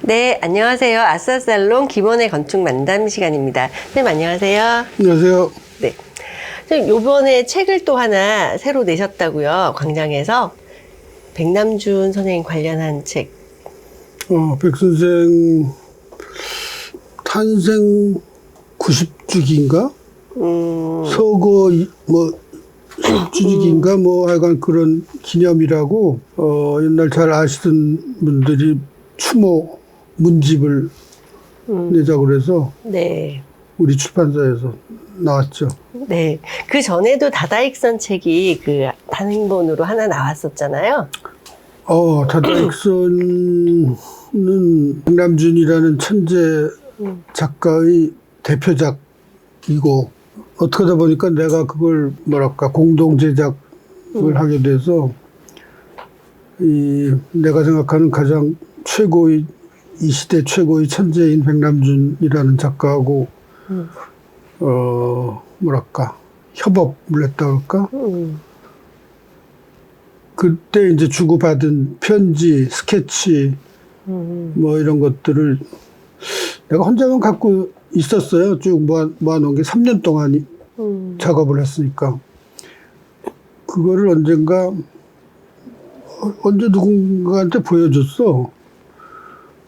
네, 안녕하세요. 아싸살롱 김원의 건축 만담 시간입니다. 선생님, 안녕하세요. 안녕하세요. 네. 선생님, 요번에 책을 또 하나 새로 내셨다고요. 광장에서. 백남준 선생님 관련한 책. 백선생 탄생 90주기인가? 서거 10주기인가? 하여간 그런 기념이라고, 옛날 잘 아시던 분들이 추모 문집을 내자고 그래서 네. 우리 출판사에서 나왔죠. 네. 그 전에도 다다익선 책이 그 단행본으로 하나 나왔었잖아요. 다다익선은 백남준이라는 천재 작가의 대표작이고, 어떻게 하다 보니까 내가 그걸 공동 제작을 하게 돼서, 내가 생각하는 가장 최고의, 이 시대 최고의 천재인 백남준이라는 작가하고, 협업을 했다 그럴까? 그때 이제 주고받은 편지, 스케치, 이런 것들을 내가 혼자만 갖고 있었어요. 쭉 모아놓은 게 3년 동안 작업을 했으니까. 그거를 언제 누군가한테 보여줬어.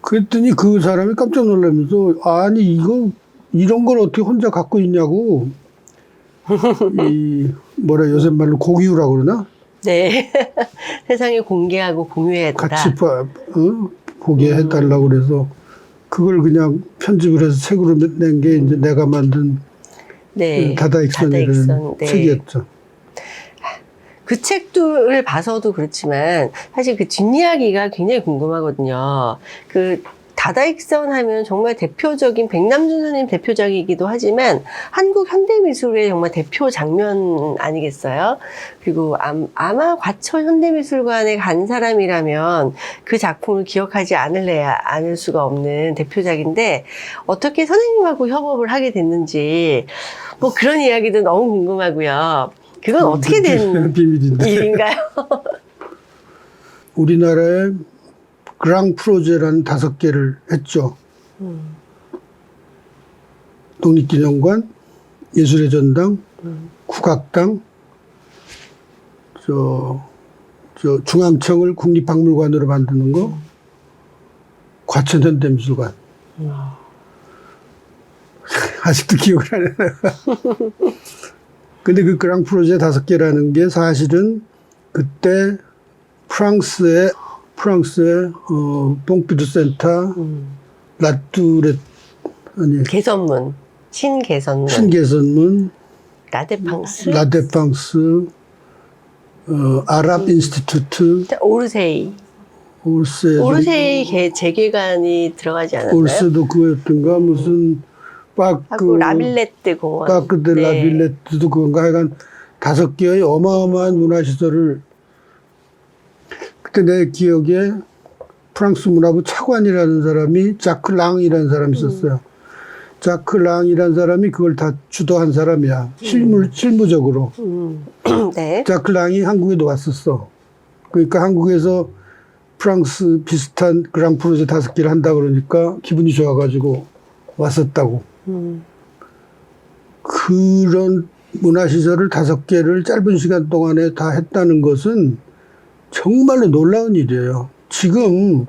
그랬더니 그 사람이 깜짝 놀라면서, 아니, 이런 걸 어떻게 혼자 갖고 있냐고. 요새 말로 공유라고 그러나? 네. 세상에 공개하고 공유해야 된다. 같이 보게 해달라고 그래서 그걸 그냥 편집을 해서 책으로 낸 게 이제 내가 만든 네. 다다익선이라는 책이었죠. 그 책들을 봐서도 그렇지만 사실 그 뒷이야기가 굉장히 궁금하거든요. 그 다다익선 하면 정말 대표적인 백남준 선생님 대표작이기도 하지만 한국 현대미술의 정말 대표 장면 아니겠어요? 그리고 아마 과천 현대미술관에 간 사람이라면 그 작품을 기억하지 않을 수가 없는 대표작인데 어떻게 선생님하고 협업을 하게 됐는지 그런 이야기도 너무 궁금하고요. 그건 어떻게 된 비밀인데. 일인가요? 우리나라에 그랑 프로제라는 5개를 했죠. 독립기념관, 예술의 전당, 국악당, 중앙청을 국립박물관으로 만드는 거, 과천 현대미술관. 아직도 기억을 안 해요. 근데 그 그랑 프로제 5개라는 게 사실은 그때 프랑스의 뽕피두 센터, 라뚜렛, 개선문, 신개선문, 라데팡스, 아랍 인스티튜트, 오르세이 재개관이 들어가지 않았나요? 오르세도 그거였던가, 무슨, 하고 라빌레트 공원. 파크 데 라빌레트도 그건가, 하여간 5개의 어마어마한 문화시설을 그때 내 기억에 프랑스 문화부 차관이라는 사람이 자크 랑이라는 사람이 있었어요. 자크 랑이라는 사람이 그걸 다 주도한 사람이야. 실무적으로. 네. 자크 랑이 한국에도 왔었어. 그러니까 한국에서 프랑스 비슷한 그랑 프로제 5개를 한다 그러니까 기분이 좋아가지고 왔었다고. 그런 문화시설을 5개를 짧은 시간 동안에 다 했다는 것은 정말로 놀라운 일이에요. 지금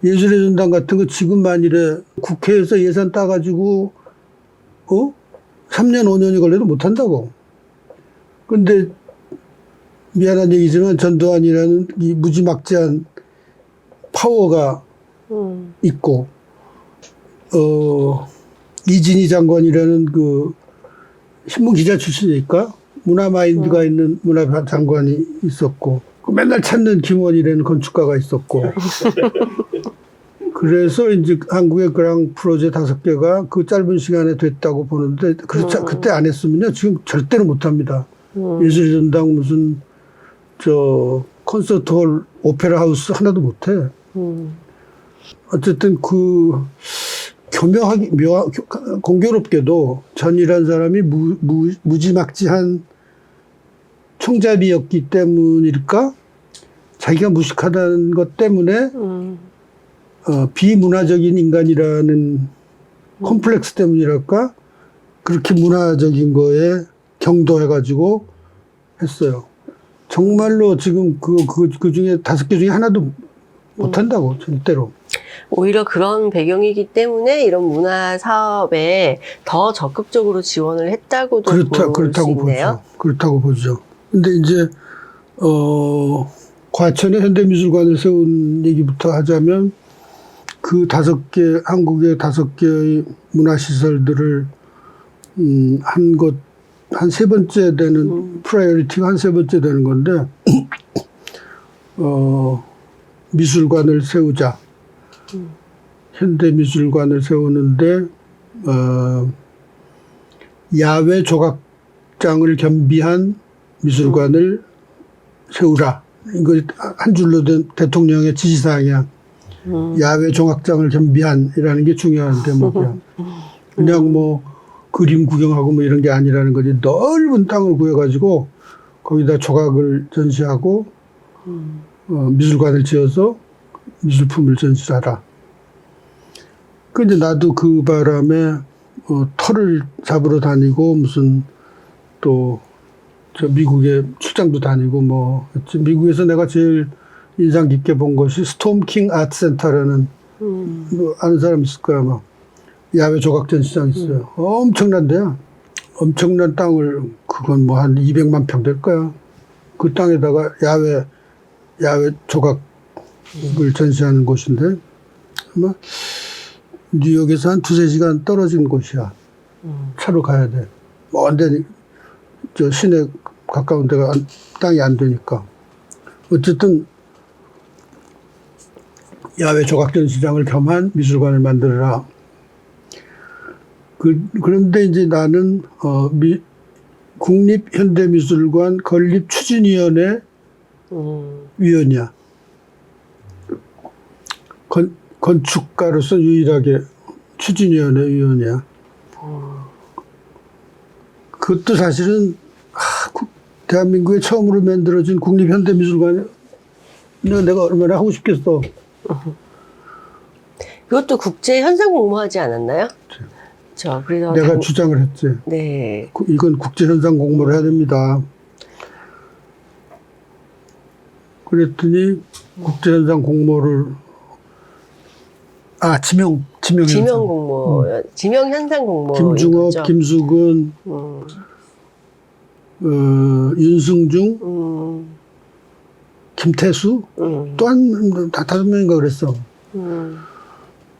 예술의 전당 같은 거 지금 만일에 국회에서 예산 따가지고 3년 5년이 걸려도 못한다고. 근데 미안한 얘기지만 전두환이라는 이 무지막지한 파워가 있고 이진희 장관이라는 그 신문 기자 출신이니까 문화 마인드가 있는 문화 장관이 있었고 맨날 찾는 김원이라는 건축가가 있었고. 그래서 이제 한국의 그랑 프로제 5개가 그 짧은 시간에 됐다고 보는데, 그때 안 했으면요, 지금 절대로 못 합니다. 예술의 전당 무슨, 콘서트홀, 오페라 하우스 하나도 못 해. 어쨌든 공교롭게도 전이란 사람이 무지막지한 총잡이였기 때문일까? 자기가 무식하다는 것 때문에 비문화적인 인간이라는 콤플렉스 때문이랄까? 그렇게 문화적인 거에 경도해가지고 했어요. 정말로 지금 그 중에 5개 중에 하나도 못한다고, 절대로. 오히려 그런 배경이기 때문에 이런 문화 사업에 더 적극적으로 지원을 했다고도 볼 수 그렇다고 있네요. 보죠. 그렇다고 보죠. 근데 이제, 과천에 현대미술관을 세운 얘기부터 하자면 그 한국의 5개의 문화시설들을, 한 3번째 되는, 프라이어리티가 한 3번째 되는 건데, 미술관을 세우자. 현대미술관을 세우는데, 야외 조각장을 겸비한 미술관을 세우라. 이거 한 줄로 된 대통령의 지시사항이야. 야외 조각장을 겸비한이라는 게 중요한 대목이야. 그냥 뭐 그림 구경하고 뭐 이런 게 아니라는 거지. 넓은 땅을 구해가지고 거기다 조각을 전시하고 미술관을 지어서 미술품을 전시하라. 근데 나도 그 바람에 털을 잡으러 다니고 무슨 또 저 미국에 출장도 다니고 뭐 미국에서 내가 제일 인상 깊게 본 것이 스톰킹 아트센터라는 뭐 아는 사람 있을 거야 막 야외 조각 전시장 있어요. 엄청난데요. 엄청난 땅을 그건 뭐 한 200만 평 될 거야. 그 땅에다가 야외 조각을 전시하는 곳인데 아마 뉴욕에서 한 2-3시간 떨어진 곳이야. 차로 가야 돼. 먼데 저 시내 가까운 데가 땅이 안 되니까. 어쨌든 야외 조각 전시장을 겸한 미술관을 만들어라. 그런데 이제 나는 국립현대미술관 건립추진위원회 위원이야. 건축가로서 유일하게 추진위원회 위원이야. 그것도 사실은 대한민국에 처음으로 만들어진 국립현대미술관에 내가 얼마나 하고 싶겠어. 그것도 국제 현상 공모하지 않았나요? 그래서 내가 주장을 했지. 네. 이건 국제 현상 공모를 해야 됩니다. 그랬더니 국제 현상 공모를 지명 공모, 지명 현상 공모. 김중업, 김수근, 윤승중, 김태수, 또 한 5명인가 그랬어.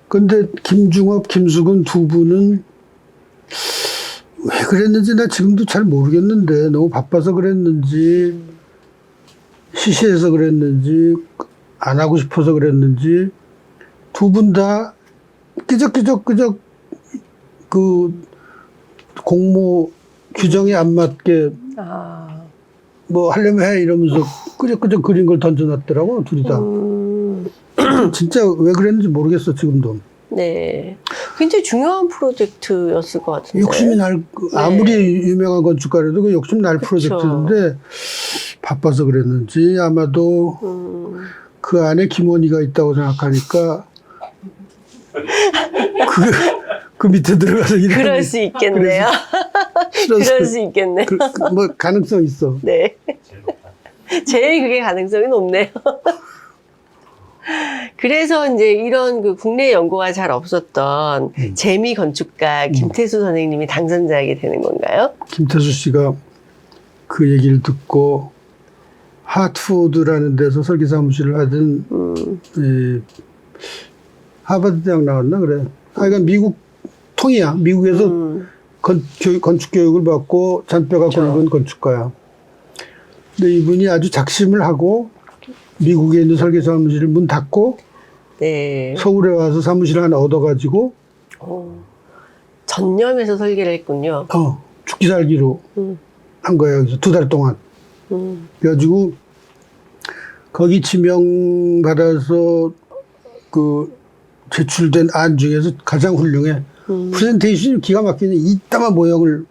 근데 김중업, 김수근 2분은 왜 그랬는지 나 지금도 잘 모르겠는데 너무 바빠서 그랬는지 시시해서 그랬는지 안 하고 싶어서 그랬는지 2분 다 끄적끄적 그 공모 규정에 안 맞게 뭐 하려면 해 이러면서 끄적끄적 그린 걸 던져놨더라고 둘이 다. 진짜 왜 그랬는지 모르겠어 지금도. 네, 굉장히 중요한 프로젝트였을 것 같은데. 욕심이 아무리 유명한 건축가라도 그 욕심 날 프로젝트인데 바빠서 그랬는지 아마도 그 안에 김원희가 있다고 생각하니까 그 밑에 들어가서 그럴 수 있겠네요. 그럴 수 있겠네. 뭐 가능성 있어. 네. 제일 그게 가능성이 높네요. 그래서 이제 이런 그 국내 연구가 잘 없었던 재미 건축가 김태수 선생님이 당선자하게 되는 건가요? 김태수 씨가 그 얘기를 듣고 하트포드라는 데서 설계 사무실을 하던 하버드 대학 나왔나 그래. 하여간 미국 통이야. 미국에서 건축 교육을 받고 잔뼈가 굵은 건축가야. 근데 이분이 아주 작심을 하고 미국에 있는 설계 사무실을 문 닫고 네. 서울에 와서 사무실 하나 얻어가지고 전념해서 설계를 했군요. 죽기 살기로 한 거예요. 여기서 2달 동안. 그래가지고 거기 지명 받아서 그 제출된 안 중에서 가장 훌륭해. 프레젠테이션이 기가 막히네. 이따만 모형을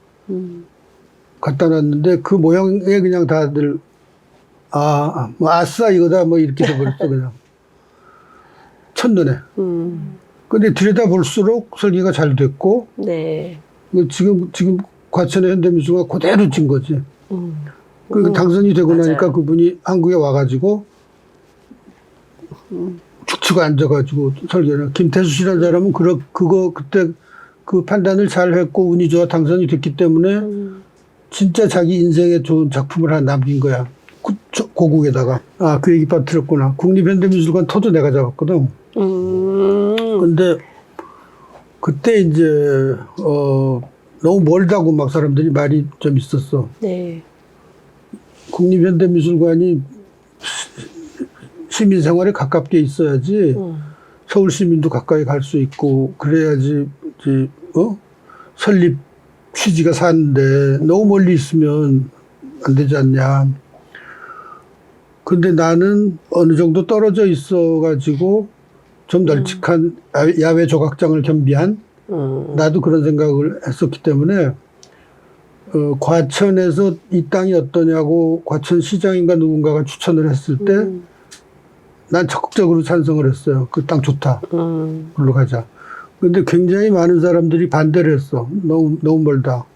갖다 놨는데 그 모형에 그냥 다들 뭐 아싸 이거다 뭐 이렇게 돼버렸어 그냥. 첫눈에. 근데 들여다볼수록 설계가 잘 됐고, 네. 지금 과천의 현대미술가 그대로 찐 거지. 그 당선이 되고 맞아요. 나니까 그분이 한국에 와가지고 죽치고 앉아가지고 설계를. 김태수 씨라는 사람은 그때 그 판단을 잘 했고 운이 좋아 당선이 됐기 때문에 진짜 자기 인생에 좋은 작품을 하나 남긴 거야. 고국에다가. 아, 그 얘기 빠뜨렸구나. 국립현대미술관 터도 내가 잡았거든. 근데 그때 이제 너무 멀다고 막 사람들이 말이 좀 있었어. 네. 국립현대미술관이 시민 생활에 가깝게 있어야지 서울 시민도 가까이 갈 수 있고 그래야지 이제 설립 취지가 사는데 너무 멀리 있으면 안 되지 않냐. 근데 나는 어느 정도 떨어져 있어가지고 좀 널찍한 야외 조각장을 겸비한 나도 그런 생각을 했었기 때문에 과천에서 이 땅이 어떠냐고 과천시장인가 누군가가 추천을 했을 때 난 적극적으로 찬성을 했어요. 그 땅 좋다. 그걸로 가자. 근데 굉장히 많은 사람들이 반대를 했어. 너무 멀다.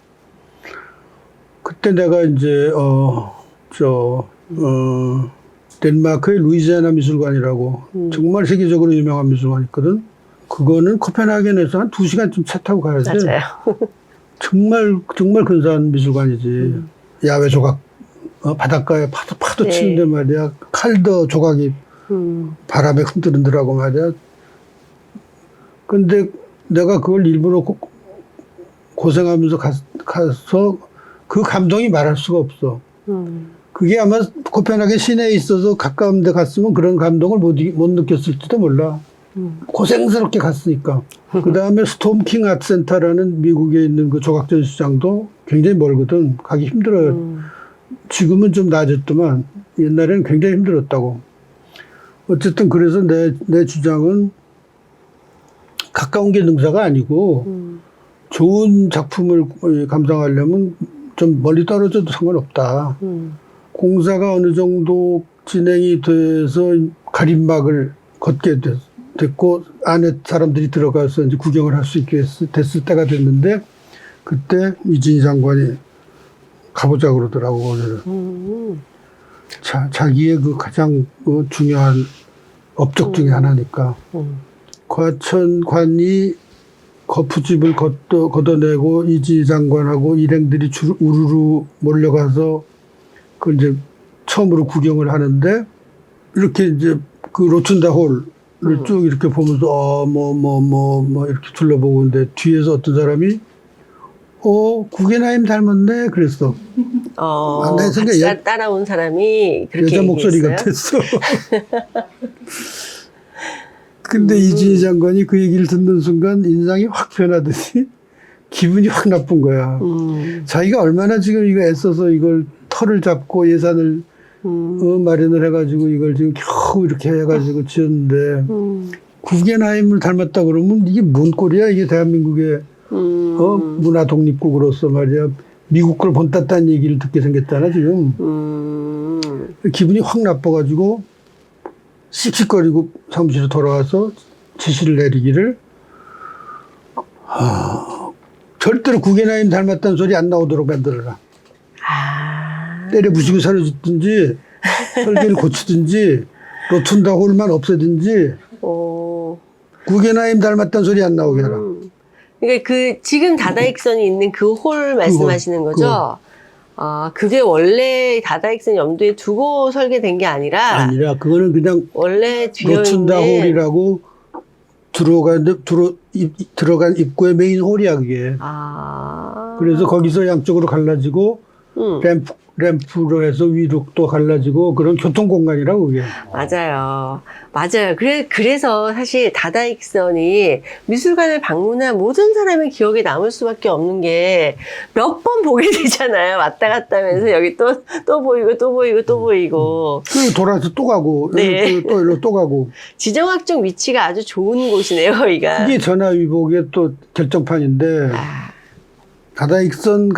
그때 내가 이제 덴마크의 루이지아나 미술관이라고 정말 세계적으로 유명한 미술관이 있거든. 그거는 코펜하겐에서 한 2시간쯤 차 타고 가야 돼. 맞아요. 정말 근사한 미술관이지. 야외 조각, 바닷가에 파도 네. 치는데 말이야. 칼더 조각이 바람에 흔들흔들하고 말이야. 근데 내가 그걸 일부러 고생하면서 가서 그 감동이 말할 수가 없어. 그게 아마 코펜하겐 시내에 있어서 가까운 데 갔으면 그런 감동을 못 느꼈을지도 몰라. 고생스럽게 갔으니까. 그 다음에 스톰킹 아트센터라는 미국에 있는 그 조각 전시장도 굉장히 멀거든. 가기 힘들어요. 지금은 좀 나아졌지만 옛날에는 굉장히 힘들었다고. 어쨌든 그래서 내 주장은 가까운 게 능사가 아니고 좋은 작품을 감상하려면 좀 멀리 떨어져도 상관없다. 공사가 어느 정도 진행이 돼서 가림막을 걷게 됐고 안에 사람들이 들어가서 이제 구경을 할 수 있게 됐을 때가 됐는데 그때 이진희 장관이 가보자 그러더라고. 자기의 그 가장 중요한 업적 중에 하나니까. 과천관이 거푸집을 걷어내고 이진희 장관하고 일행들이 우르르 몰려가서 그 이제 처음으로 구경을 하는데 이렇게 이제 그 로춘다 홀을 쭉 이렇게 보면서 이렇게 둘러보고 있는데 뒤에서 어떤 사람이 구겐하임 닮았네 그랬어. 내 생각에 따라온 사람이 그렇게 여자 목소리 같았어. 근데 이진희 장관이 그 얘기를 듣는 순간 인상이 확 변하더니 기분이 확 나쁜 거야. 자기가 얼마나 지금 이거 애써서 이걸 털을 잡고 예산을 마련을 해가지고 이걸 지금 겨우 이렇게 해가지고 지었는데 구겐하임을 닮았다 그러면 이게 뭔 꼴이야? 이게 대한민국의 문화 독립국으로서 말이야. 미국 걸 본땄다는 얘기를 듣게 생겼잖아 지금. 기분이 확 나빠가지고 씩씩거리고 사무실에 돌아와서 지시를 내리기를 절대로 구겐하임 닮았다는 소리 안 나오도록 만들어라. 때려 부시고 사라지든지 설계를 고치든지 로툰다 홀만 없애든지 구겐하임 닮았다는 소리 안 나오게 해라. 그러니까 지금 다다익선이 있는 그 홀 말씀하시는 거죠? 그게 원래 다다익선 염두에 두고 설계된 게 아니라 그거는 그냥 원래 로춘다 홀이라고 들어간 입구의 메인 홀이야 그게. 그래서 거기서 양쪽으로 갈라지고 램프로 해서 위로 또 갈라지고 그런 교통공간이라고 그게. 맞아요. 그래서 사실 다다익선이 미술관을 방문한 모든 사람의 기억에 남을 수밖에 없는 게 몇 번 보게 되잖아요. 왔다 갔다 하면서 여기 또 보이고 또 보이고 또 보이고. 그리고 돌아서 또 가고 네. 또 일로 또 가고. 지정학적 위치가 아주 좋은 곳이네요. 여기가. 그게 전화위복의 또 결정판인데 다다익선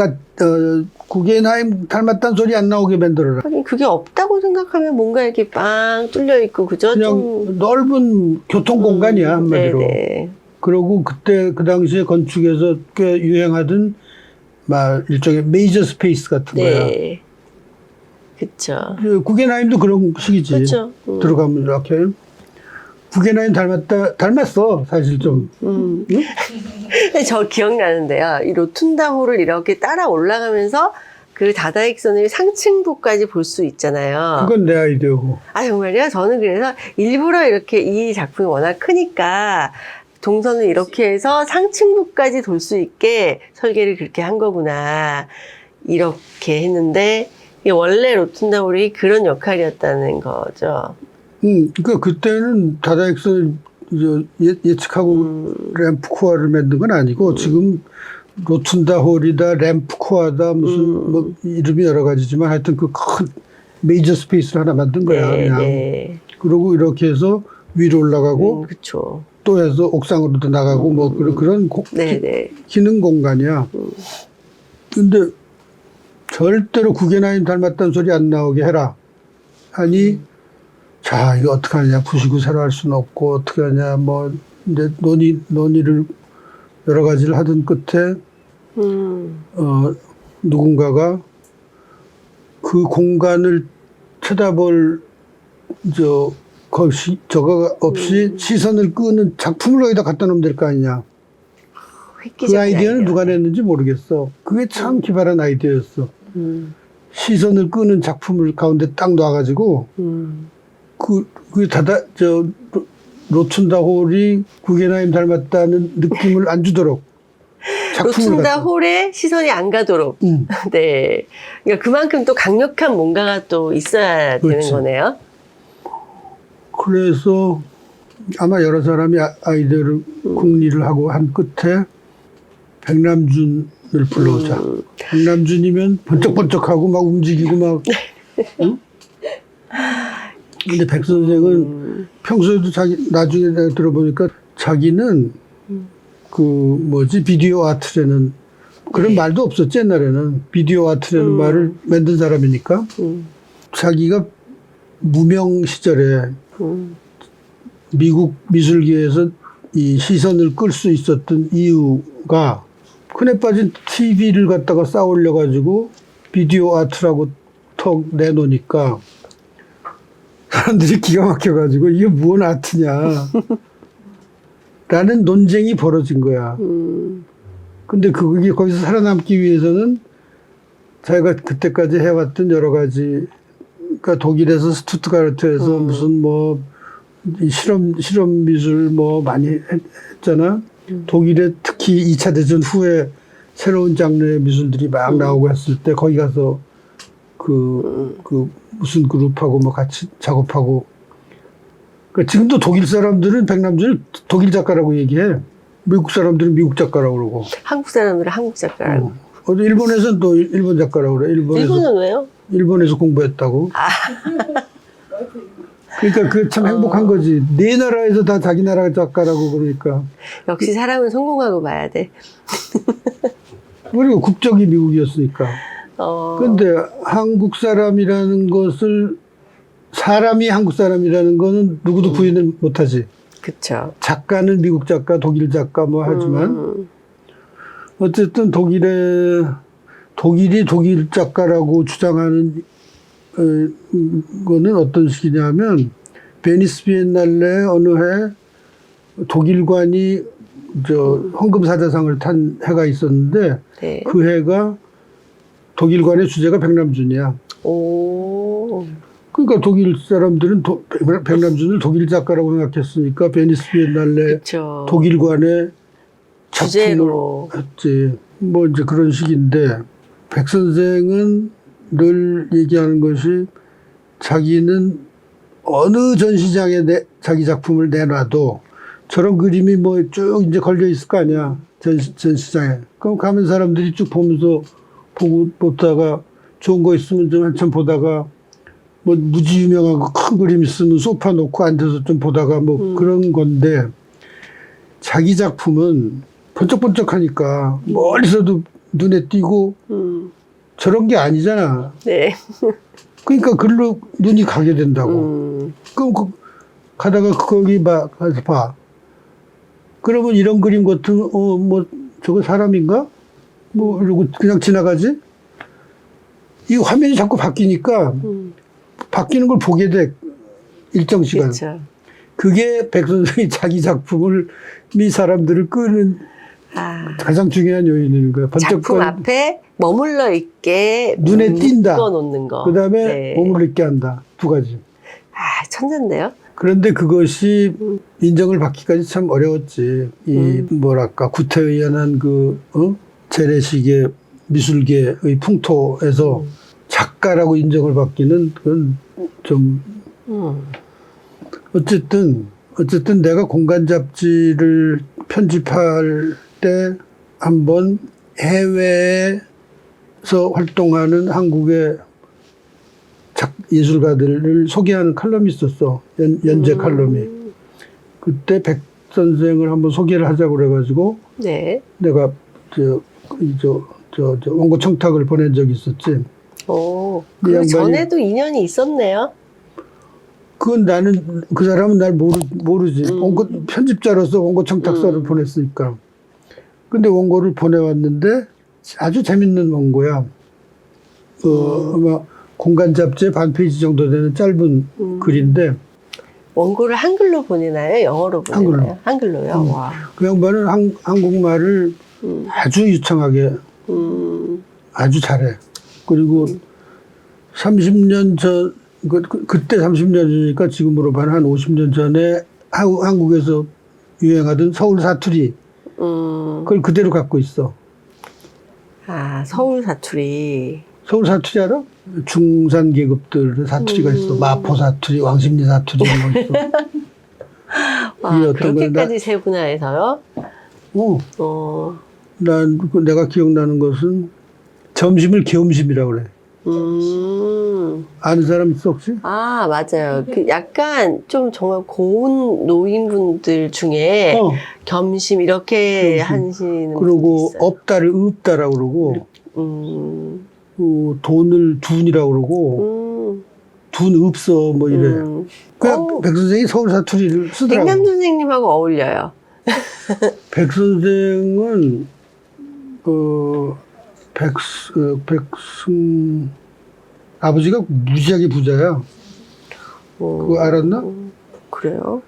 구겐하임 닮았다는 소리 안 나오게 만들어라. 하긴 그게 없다고 생각하면 뭔가 이렇게 빵 뚫려 있고 그죠? 그냥 좀 넓은 교통 공간이야 한마디로. 네네. 그리고 그때 그 당시에 건축에서 꽤 유행하던 막 일종의 메이저 스페이스 같은 거야. 네. 그쵸. 구겐하임도 그런 식이지. 그쵸. 들어가면 이렇게 구겐하임 닮았어 사실 좀. 근데 저 기억나는데요. 이 로툰다호를 이렇게 따라 올라가면서 그 다다익선을 상층부까지 볼 수 있잖아요. 그건 내 아이디어고. 아, 정말요? 저는 그래서 일부러 이렇게 이 작품이 워낙 크니까 동선을 이렇게 해서 상층부까지 돌 수 있게 설계를 그렇게 한 거구나. 이렇게 했는데 이게 원래 로툰다홀이 그런 역할이었다는 거죠. 그러니까 그때는 다다익선을 예측하고 램프 코어를 만든 건 아니고 지금 로툰다홀이다, 램프 코어다, 무슨 뭐 이름이 여러 가지지만 하여튼 그 큰 메이저 스페이스를 하나 만든 거야. 네, 그냥. 네. 그리고 이렇게 해서 위로 올라가고 그렇죠. 또 해서 옥상으로도 나가고 뭐 그런 네, 네. 기능 공간이야. 근데 절대로 구겐하임 닮았다는 소리 안 나오게 해라. 아니, 자, 이거 어떡하냐. 부시고 새로 할 수는 없고, 어떻게 하냐. 뭐, 이제 논의를 여러 가지를 하던 끝에, 누군가가 그 공간을 쳐다볼, 저거 없이 시선을 끄는 작품을 여기다 갖다 놓으면 될 거 아니냐. 그 아이디어는 누가 냈는지 모르겠어. 그게 참 기발한 아이디어였어. 시선을 끄는 작품을 가운데 딱 놔가지고, 로툰다홀이 구겐하임 닮았다는 느낌을 안 주도록. 로툰다홀에 시선이 안 가도록. 네. 그러니까 그만큼 또 강력한 뭔가가 또 있어야 그렇지. 되는 거네요. 그래서 아마 여러 사람이 아이디어를 궁리를 하고 한 끝에 백남준을 불러오자. 백남준이면 번쩍번쩍하고 막 움직이고 막. 응? 근데 백 선생은 평소에도 나중에 내가 들어보니까 자기는 비디오 아트라는 그런 말도 없었지, 옛날에는. 비디오 아트라는 말을 만든 사람이니까. 자기가 무명 시절에 미국 미술계에서 이 시선을 끌 수 있었던 이유가 큰애 빠진 TV를 갖다가 쌓아 올려가지고 비디오 아트라고 턱 내놓으니까 사람들이 기가 막혀가지고 이게 무슨 아트냐 라는 논쟁이 벌어진 거야. 근데 그게 거기서 살아남기 위해서는 자기가 그때까지 해왔던 여러 가지, 그러니까 독일에서 스투트가르트에서 무슨 뭐 실험 미술 뭐 많이 했잖아. 독일에 특히 2차 대전 후에 새로운 장르의 미술들이 막 나오고 했을 때 거기 가서 그 무슨 그룹하고 뭐 같이 작업하고. 그러니까 지금도 독일 사람들은 백남준을 독일 작가라고 얘기해. 미국 사람들은 미국 작가라고 그러고. 한국 사람들은 한국 작가라고. 일본에서는 또 일본 작가라고 그래. 일본은 왜요? 일본에서 공부했다고. 그러니까 그 참 행복한 거지. 네 나라에서 다 자기 나라 작가라고 그러니까. 역시 사람은 성공하고 봐야 돼. 그리고 국적이 미국이었으니까. 근데 한국 사람이라는 것을, 사람이 한국 사람이라는 거는 누구도 부인을 못하지. 그쵸. 작가는 미국 작가, 독일 작가 뭐 하지만 어쨌든 독일이 독일 작가라고 주장하는 거는 어떤 식이냐면 베니스 비엔날레 어느 해 독일관이 황금사자상을 탄 해가 있었는데 네. 그 해가 독일관의 주제가 백남준이야. 오. 그러니까 독일 사람들은 백남준을 독일 작가라고 생각했으니까 베니스 비엔날레 그쵸. 독일관의 주제로 했지. 뭐 이제 그런 식인데 백 선생은 늘 얘기하는 것이 자기는 어느 전시장에 자기 작품을 내놔도 저런 그림이 뭐 쭉 이제 걸려 있을 거 아니야. 전시장에. 그럼 가면 사람들이 쭉 보면서 보다가 좋은 거 있으면 좀 한참 보다가 뭐 무지 유명하고 큰 그림 있으면 소파 놓고 앉아서 좀 보다가 뭐 그런 건데 자기 작품은 번쩍번쩍하니까 멀리서도 눈에 띄고 저런 게 아니잖아. 네. 그러니까 글로 눈이 가게 된다고. 그럼 가다가 거기 가서 봐. 그러면 이런 그림 같은 뭐 저거 사람인가? 뭐 이러고 그냥 지나가지. 이 화면이 자꾸 바뀌니까 바뀌는 걸 보게 돼. 일정 시간. 그렇죠. 그게 백 선생이 자기 작품을 미 사람들을 끄는 가장 중요한 요인인 거야. 작품 앞에 머물러 있게 눈에 띈다. 놓는 거. 그다음에 네. 머물러 있게 한다. 두 가지. 천재인데요. 그런데 그것이 인정을 받기까지 참 어려웠지. 이 뭐랄까 구태의연한 그 재래식의 미술계의 풍토에서 작가라고 인정을 받기는 그건 좀 어쨌든 내가 공간 잡지를 편집할 때 한번 해외에서 활동하는 한국의 예술가들을 소개하는 칼럼이 있었어. 연재 칼럼이. 그때 백 선생을 한번 소개를 하자고 그래가지고 네. 내가 원고 청탁을 보낸 적이 있었지. 그 전에도 인연이 있었네요. 그건 나는 그 사람은 날 모르지. 원고 편집자로서 원고 청탁서를 보냈으니까. 근데 원고를 보내왔는데 아주 재밌는 원고야. 아마 공간 잡지에 반 페이지 정도 되는 짧은 글인데. 원고를 한글로 보내나요? 영어로 보내나요? 한글로요. 와. 그 양반은 한국말을 아주 유창하게 아주 잘해. 그리고 30년 전 그때 30년 전이니까 지금으로 봐는 한 50년 전에 한국에서 유행하던 서울 사투리 그걸 그대로 갖고 있어. 서울 사투리. 서울 사투리 알아? 중산 계급들의 사투리가 있어. 마포 사투리, 왕십리 사투리 이런 거 있어. 그렇게까지 세분화해서요? 내가 기억나는 것은 점심을 겸심이라고 그래. 아는 사람 있어 혹시? 맞아요. 그 약간 좀 정말 고운 노인분들 중에 겸심 이렇게 하시는 그리고 분들 있어요. 없다를 없다라고 그러고 돈을 둔이라고 그러고 둔 없어 뭐 이래. 그냥 백 선생이 서울 사투리를 쓰더라고. 백남 선생님하고 어울려요. 백 선생은 백승 아버지가 무지하게 부자야. 그거 알았나? 그래요?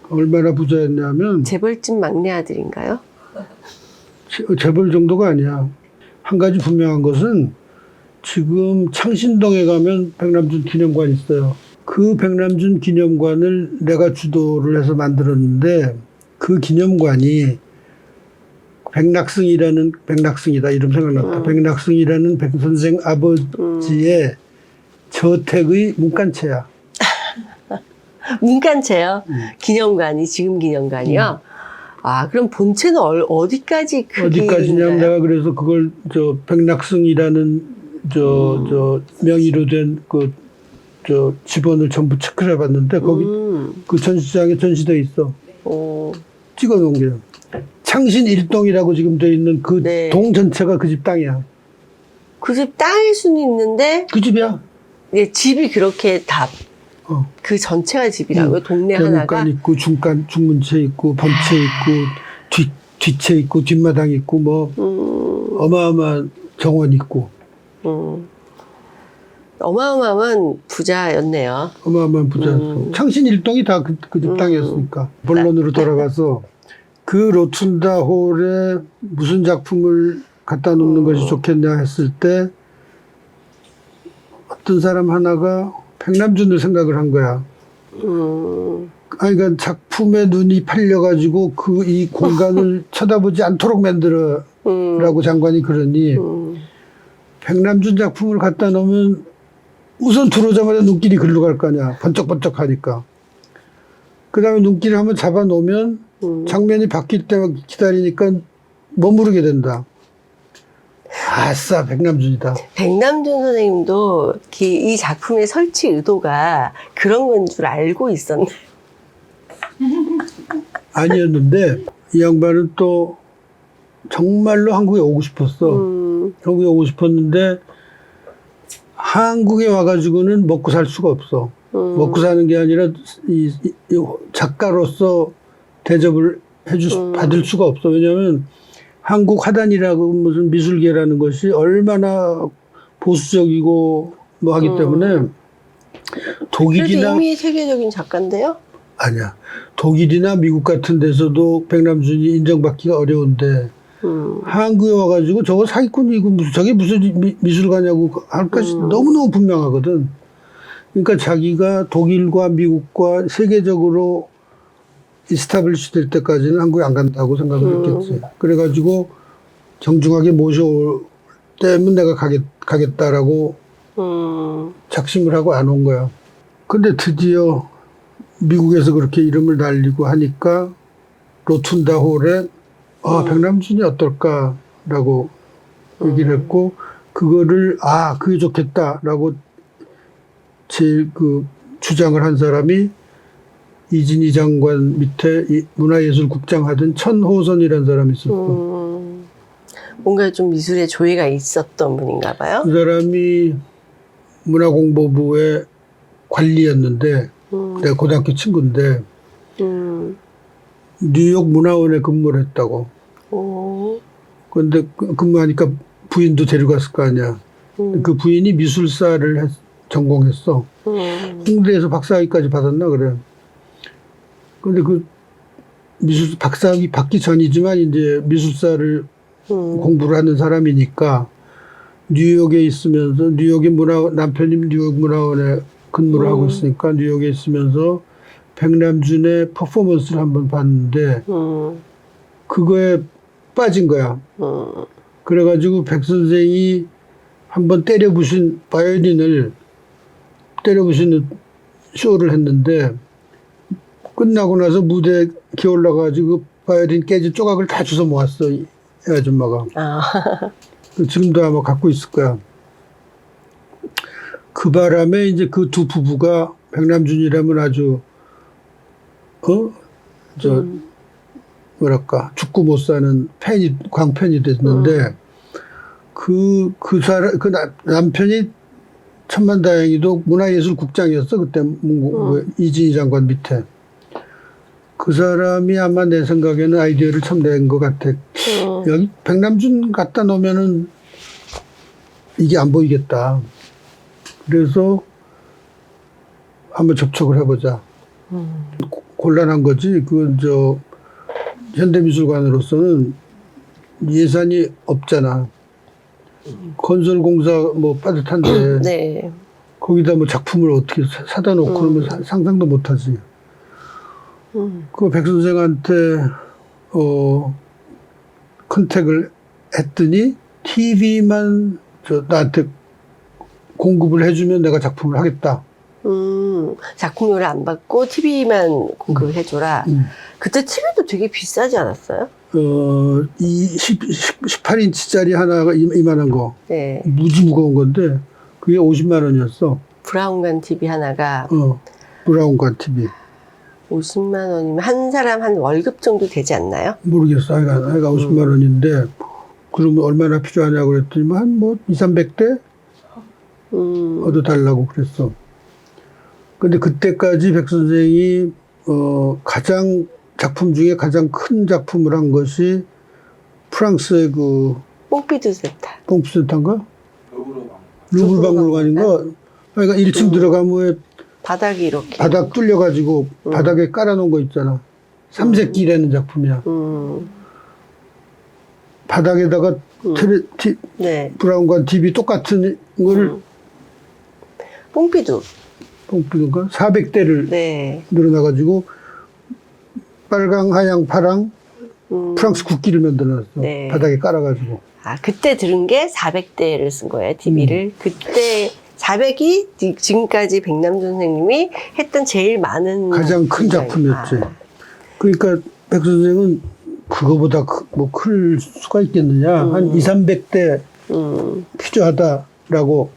얼마나 부자였냐면 재벌집 막내 아들인가요? 재벌 정도가 아니야. 한 가지 분명한 것은 지금 창신동에 가면 백남준 기념관 있어요. 그 백남준 기념관을 내가 주도를 해서 만들었는데 그 기념관이 백낙승이다 이름 생각났다. 백낙승이라는 백 선생 아버지의 저택의 문간체야. 문간체요? 기념관이 지금 기념관이요? 그럼 본체는 어디까지 어디까지냐면 내가 그래서 그걸 백낙승이라는 명의로 된 집원을 전부 체크를 해봤는데 거기 그 전시장에 전시돼 있어. 찍어놓은 게. 창신 1동이라고 지금 돼 있는 그 동 전체가 그 집 땅이야. 그 집 땅일 수는 있는데 그 집이야. 집이 그렇게 다 그 전체가 집이라고요? 동네 하나가? 대문간 있고 중문체 있고 본체 있고 뒤체 있고 뒷마당 있고 뭐 어마어마한 정원 있고. 어마어마한 부자였네요. 어마어마한 부자였어. 창신 1동이 다 그 집 땅이었으니까. 본론으로 돌아가서 그 로툰다 홀에 무슨 작품을 갖다 놓는 것이 좋겠냐 했을 때 어떤 사람 하나가 백남준을 생각을 한 거야. 그러니까 작품에 눈이 팔려가지고 이 공간을 쳐다보지 않도록 만들어라고 장관이 그러니 백남준 작품을 갖다 놓으면 우선 들어오자마자 눈길이 글로 갈 거 아니야. 번쩍번쩍 하니까. 그 다음에 눈길을 한번 잡아 놓으면 장면이 바뀔 때만 기다리니까 머무르게 된다. 아싸, 백남준이다. 백남준 선생님도 이 작품의 설치 의도가 그런 건 줄 알고 있었나요? 아니었는데 이 양반은 또 정말로 한국에 오고 싶었어. 한국에 오고 싶었는데 한국에 와가지고는 먹고 살 수가 없어. 먹고 사는 게 아니라 이 작가로서 대접을 받을 수가 없어. 왜냐하면 한국 화단이라고 무슨 미술계라는 것이 얼마나 보수적이고 뭐 하기 때문에 그래도 독일이나 이미 세계적인 작가인데요? 아니야. 독일이나 미국 같은 데서도 백남준이 인정받기가 어려운데 한국에 와가지고 저거 사기꾼이고 무슨 저게 무슨 미술가냐고 할 것이 너무너무 분명하거든. 그러니까 자기가 독일과 미국과 세계적으로 이스타블리시 될 때까지는 한국에 안 간다고 생각을 했겠지. 그래가지고 정중하게 모셔올 때면 내가 가겠다라고 작심을 하고 안 온 거야. 근데 드디어 미국에서 그렇게 이름을 날리고 하니까 로툰다 홀에 백남준이 어떨까라고 얘기를 했고 그거를 그게 좋겠다라고 제일 그 주장을 한 사람이 이진희 장관 밑에 문화예술국장 하던 천호선이라는 사람이 있었어. 뭔가 좀 미술에 조예가 있었던 분인가 봐요. 그 사람이 문화공보부의 관리였는데 내가 고등학교 친구인데 뉴욕 문화원에 근무를 했다고. 그런데 근무하니까 부인도 데려갔을 거 아니야. 그 부인이 미술사를 전공했어. 홍대에서 박사학위까지 받았나 그래. 근데 그 박사학위 받기 전이지만 이제 미술사를 공부를 하는 사람이니까 뉴욕에 있으면서 남편이 뉴욕 문화원에 근무를 하고 있으니까 뉴욕에 있으면서 백남준의 퍼포먼스를 한번 봤는데 그거에 빠진 거야. 그래가지고 백 선생이 한번 때려부신 바이올린을 때려부시는 쇼를 했는데 끝나고 나서 무대에 기어올라가지고 바이올린 깨진 조각을 다 주워 모았어. 이 아줌마가. 지금도 아마 갖고 있을 거야. 그 바람에 이제 그 두 부부가 백남준이라면 아주 뭐랄까 죽고 못 사는 광팬이 됐는데 그 남편이 천만다행히도 문화예술국장이었어 그때 이진희 장관 밑에. 그 사람이 아마 내 생각에는 아이디어를 참 낸 것 같아. 여기 백남준 갖다 놓으면은 이게 안 보이겠다. 그래서 한번 접촉을 해보자. 곤란한 거지. 현대미술관으로서는 예산이 없잖아. 건설공사 뭐 빠듯한데 네. 거기다 뭐 작품을 어떻게 사다 놓고 그러면 상상도 못하지. 그 백 선생한테 컨택을 했더니 TV만 나한테 공급을 해주면 내가 작품을 하겠다. 작품료를 안 받고 TV만 공급을 해줘라. 그때 TV도 되게 비싸지 않았어요? 18인치짜리 하나가 이만한 거. 네. 무지 무거운 건데 그게 50만 원이었어. 브라운관 TV 하나가 브라운관 TV. 50만 원이면 한 사람 한 월급 정도 되지 않나요? 모르겠어. 하여간 50만 원인데 그러면 얼마나 필요하냐고 그랬더니 한 200~300대 얻어달라고 그랬어. 근데 그때까지 백 선생이 작품 중에 가장 큰 작품을 한 것이 프랑스의 뽕피두 센터. 뽕피두 센터인가? 루브르 박물관인가? 그러니까 1층 들어가면 바닥이 이렇게. 바닥 뚫려가지고 바닥에 깔아놓은 거 있잖아. 삼색기라는 작품이야. 바닥에다가 네. 브라운관 TV 똑같은 거를 뽕피두인가? 400대를 네. 늘어나가지고 빨강, 하양, 파랑 프랑스 국기를 만들어놨어. 네. 바닥에 깔아가지고. 그때 들은 게 400대를 쓴 거예요, TV를. 그때 400이 지금까지 백남준 선생님이 했던 제일 많은 가장 큰 작품이었지. 그러니까 백 선생은 그거보다 클 수가 있겠느냐. 한 200~300대 필요하다라고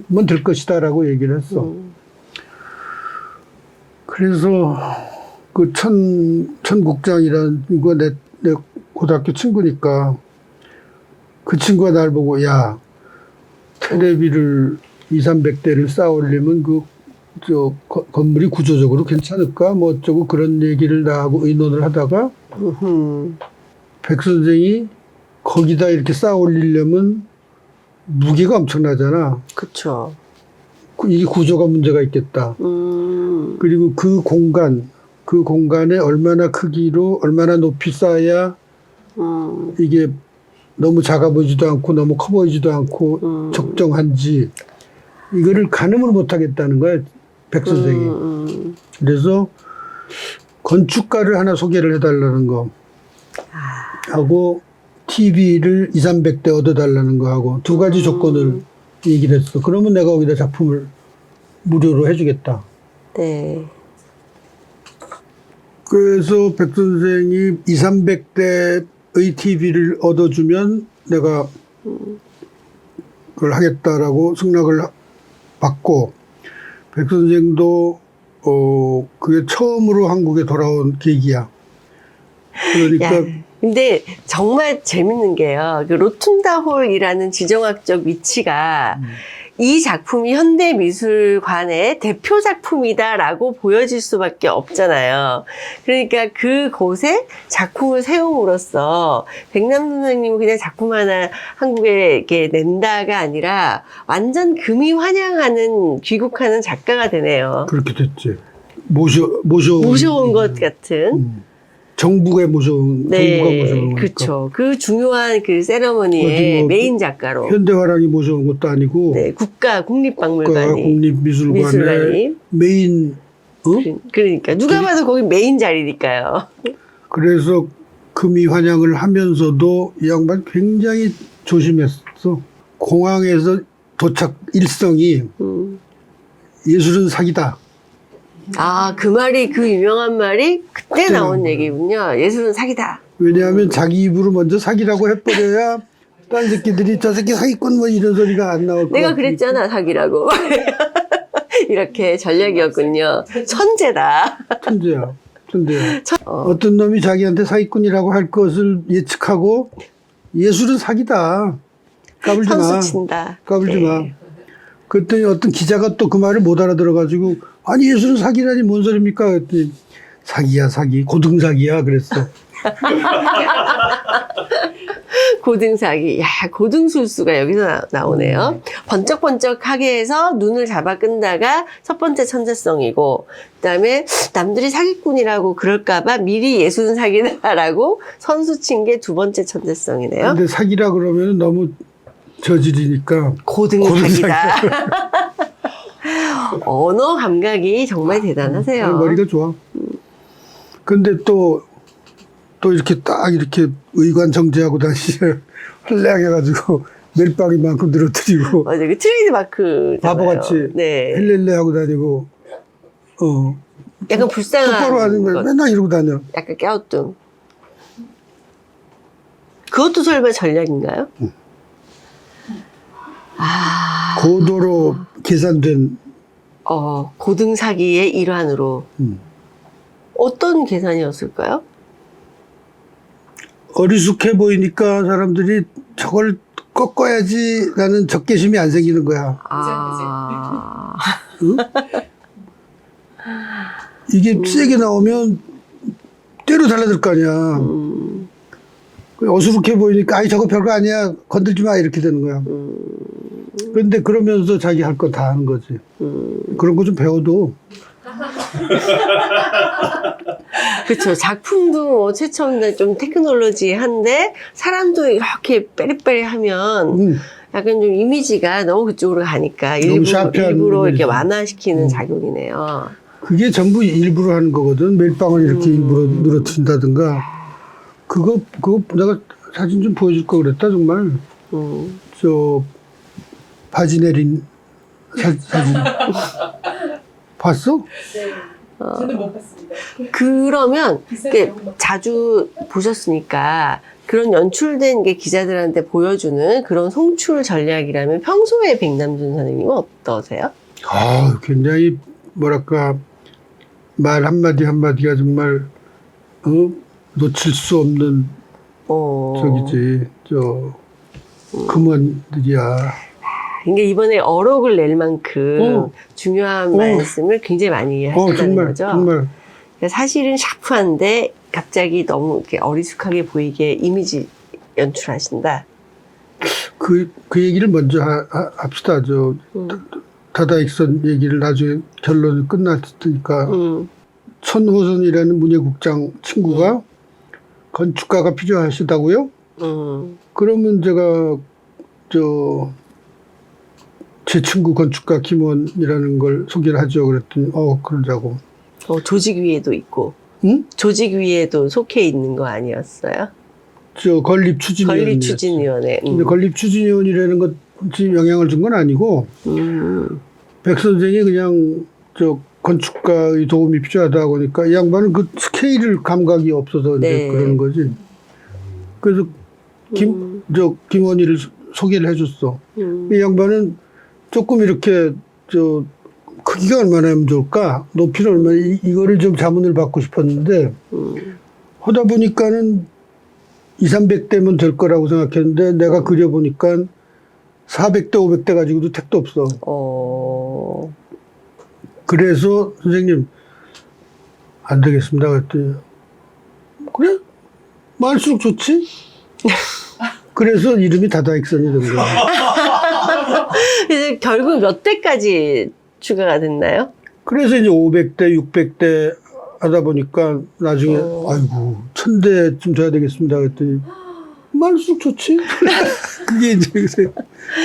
뭐 될 것이다라고 얘기를 했어. 그래서 그 천국장이라는 거 고등학교 친구니까 그 친구가 날 보고 야 테레비를 200~300대를 쌓아 올리면 건물이 구조적으로 괜찮을까? 뭐 어쩌고 그런 얘기를 나하고 의논을 하다가 백 선생이 거기다 이렇게 쌓아 올리려면 무게가 엄청나잖아. 그쵸. 이 구조가 문제가 있겠다. 그리고 그 공간에 얼마나 크기로 얼마나 높이 쌓아야 이게 너무 작아 보이지도 않고 너무 커 보이지도 않고 적정한지 이거를 가늠을 못 하겠다는 거야, 백 선생이. 그래서 건축가를 하나 소개를 해달라는 거 하고 TV를 200~300대 얻어달라는 거 하고 두 가지 조건을 얘기를 했어. 그러면 내가 거기다 작품을 무료로 해주겠다. 네. 그래서 백 선생이 200~300대의 TV를 얻어주면 내가 그걸 하겠다라고 승낙을 받고, 백 선생도 그게 처음으로 한국에 돌아온 계기야. 그러니까 야, 근데 정말 재밌는 게요. 그 로툰다 홀이라는 지정학적 위치가 이 작품이 현대미술관의 대표 작품이다라고 보여질 수밖에 없잖아요. 그러니까 그곳에 작품을 세움으로써 백남 선생님은 그냥 작품 하나 한국에 이렇게 낸다가 아니라 완전 금이 환영하는 귀국하는 작가가 되네요. 그렇게 됐지. 모셔온 것 같은. 정부가 모셔온, 네, 정부가 모셔온 거니까. 그렇죠. 그 중요한 그 세러머니의 뭐 메인 작가로. 현대화랑이 모셔온 것도 아니고, 네, 국립박물관이. 국립미술관의 미술관이. 메인, 그러니까 누가 봐도 거기 메인 자리니까요. 그래서 금이 환영을 하면서도 이 양반 굉장히 조심했어. 공항에서 도착 일성이 예술은 사기다. 아, 그 말이, 그 유명한 말이 그때 나온 얘기군요. 예술은 사기다. 왜냐하면 자기 입으로 먼저 사기라고 해버려야 딴 새끼들이 저 새끼 사기꾼 뭐 이런 소리가 안 나올 것 내가 같으니까. 그랬잖아, 사기라고. 이렇게 전략이었군요. 천재다. 천재야. 어떤 놈이 자기한테 사기꾼이라고 할 것을 예측하고 예술은 사기다. 까불지 마. 선수 친다. 까불지 네. 마. 그랬더니 어떤 기자가 또 그 말을 못 알아들어가지고 아니 예술은 사기라니 뭔 소리입니까? 그랬더니 사기야 사기. 고등사기야 그랬어. 고등사기. 야, 고등술수가 여기서 나오네요. 번쩍번쩍하게 해서 눈을 잡아 끈다가 첫 번째 천재성이고, 그 다음에 남들이 사기꾼이라고 그럴까봐 미리 예술은 사기다라고 선수 친 게 두 번째 천재성이네요. 근데 사기라 그러면 너무 저질이니까. 고등사기다. 언어 감각이 정말 대단하세요. 아니, 머리가 좋아. 근데 또 이렇게 딱 이렇게 의관정제하고 다니시면 헐레하게가지고 멜빵이만큼 늘어뜨리고 맞아요. 그 트레이드 마크. 바보같이 네. 헬렐레 하고 다니고 약간 불쌍한. 똑바로 하는 거 것. 맨날 이러고 다녀. 약간 깨우뚱. 그것도 설마 전략인가요? 아. 고도로 계산된. 고등사기의 일환으로. 어떤 계산이었을까요? 어리숙해 보이니까 사람들이 저걸 꺾어야지라는 적개심이 안 생기는 거야. 응? 이게 세게 나오면 때려 달라들 거 아니야. 어수룩해 보이니까 아이 저거 별거 아니야 건들지 마 이렇게 되는 거야. 그런데 그러면서 자기 할 거 다 하는 거지. 그런 거 좀 배워도. 그렇죠. 작품도 뭐 최첨단 좀 테크놀로지한데 사람도 이렇게 빼리빼리하면 약간 좀 이미지가 너무 그쪽으로 가니까 일부러 이렇게 완화시키는 작용이네요. 그게 전부 일부러 하는 거거든. 멜빵을 이렇게 일부러 늘어뜨린다든가. 그거 내가 사진 좀 보여줄 거 그랬다 정말. 저 바지 내린 사진 봤어? 네. 저는 못 봤습니다. 그러면 자주 보셨으니까 그런 연출된 게 기자들한테 보여주는 그런 송출 전략이라면 평소에 백남준 선생님은 어떠세요? 굉장히 뭐랄까 말 한마디 한마디가 정말 놓칠 수 없는 저기지, 금원들이야. 그러니까 이번에 어록을 낼 만큼 중요한 말씀을 굉장히 많이 하신다는 정말, 거죠. 정말. 그러니까 사실은 샤프한데 갑자기 너무 이렇게 어리숙하게 보이게 이미지 연출하신다. 그 얘기를 먼저 합시다. 다다익선 얘기를 나중에 결론이 끝났으니까. 천호선이라는 문예국장 친구가 건축가가 필요하시다고요? 그러면 제가 제 친구 건축가 김원이라는 걸 소개를 하죠. 그랬더니 그러자고. 조직 위에도 있고. 응? 조직 위에도 속해 있는 거 아니었어요? 건립추진위원회. 건립추진위원회. 근데 건립추진위원이라는 것이 영향을 준 건 아니고 백 선생이 그냥 건축가의 도움이 필요하다고 하니까 이 양반은 그 스케일을 감각이 없어서 이제 그러는 거지. 그래서 김원희를 소개를 해줬어. 이 양반은 조금 이렇게 크기가 얼마나 하면 좋을까? 높이는 얼마나 이거를 좀 자문을 받고 싶었는데 하다 보니까는 200~300대면 될 거라고 생각했는데 내가 그려보니까 400대, 500대 가지고도 택도 없어. 그래서 선생님 안 되겠습니다. 그랬더니 그래? 많을수록 좋지? 그래서 이름이 다다익선이 된 거야. 이제 결국 몇 대까지 추가가 됐나요? 그래서 이제 500대, 600대 하다 보니까 나중에 아이고 1000대쯤 돼야 되겠습니다. 그랬더니 많을수록 좋지? 그게 이제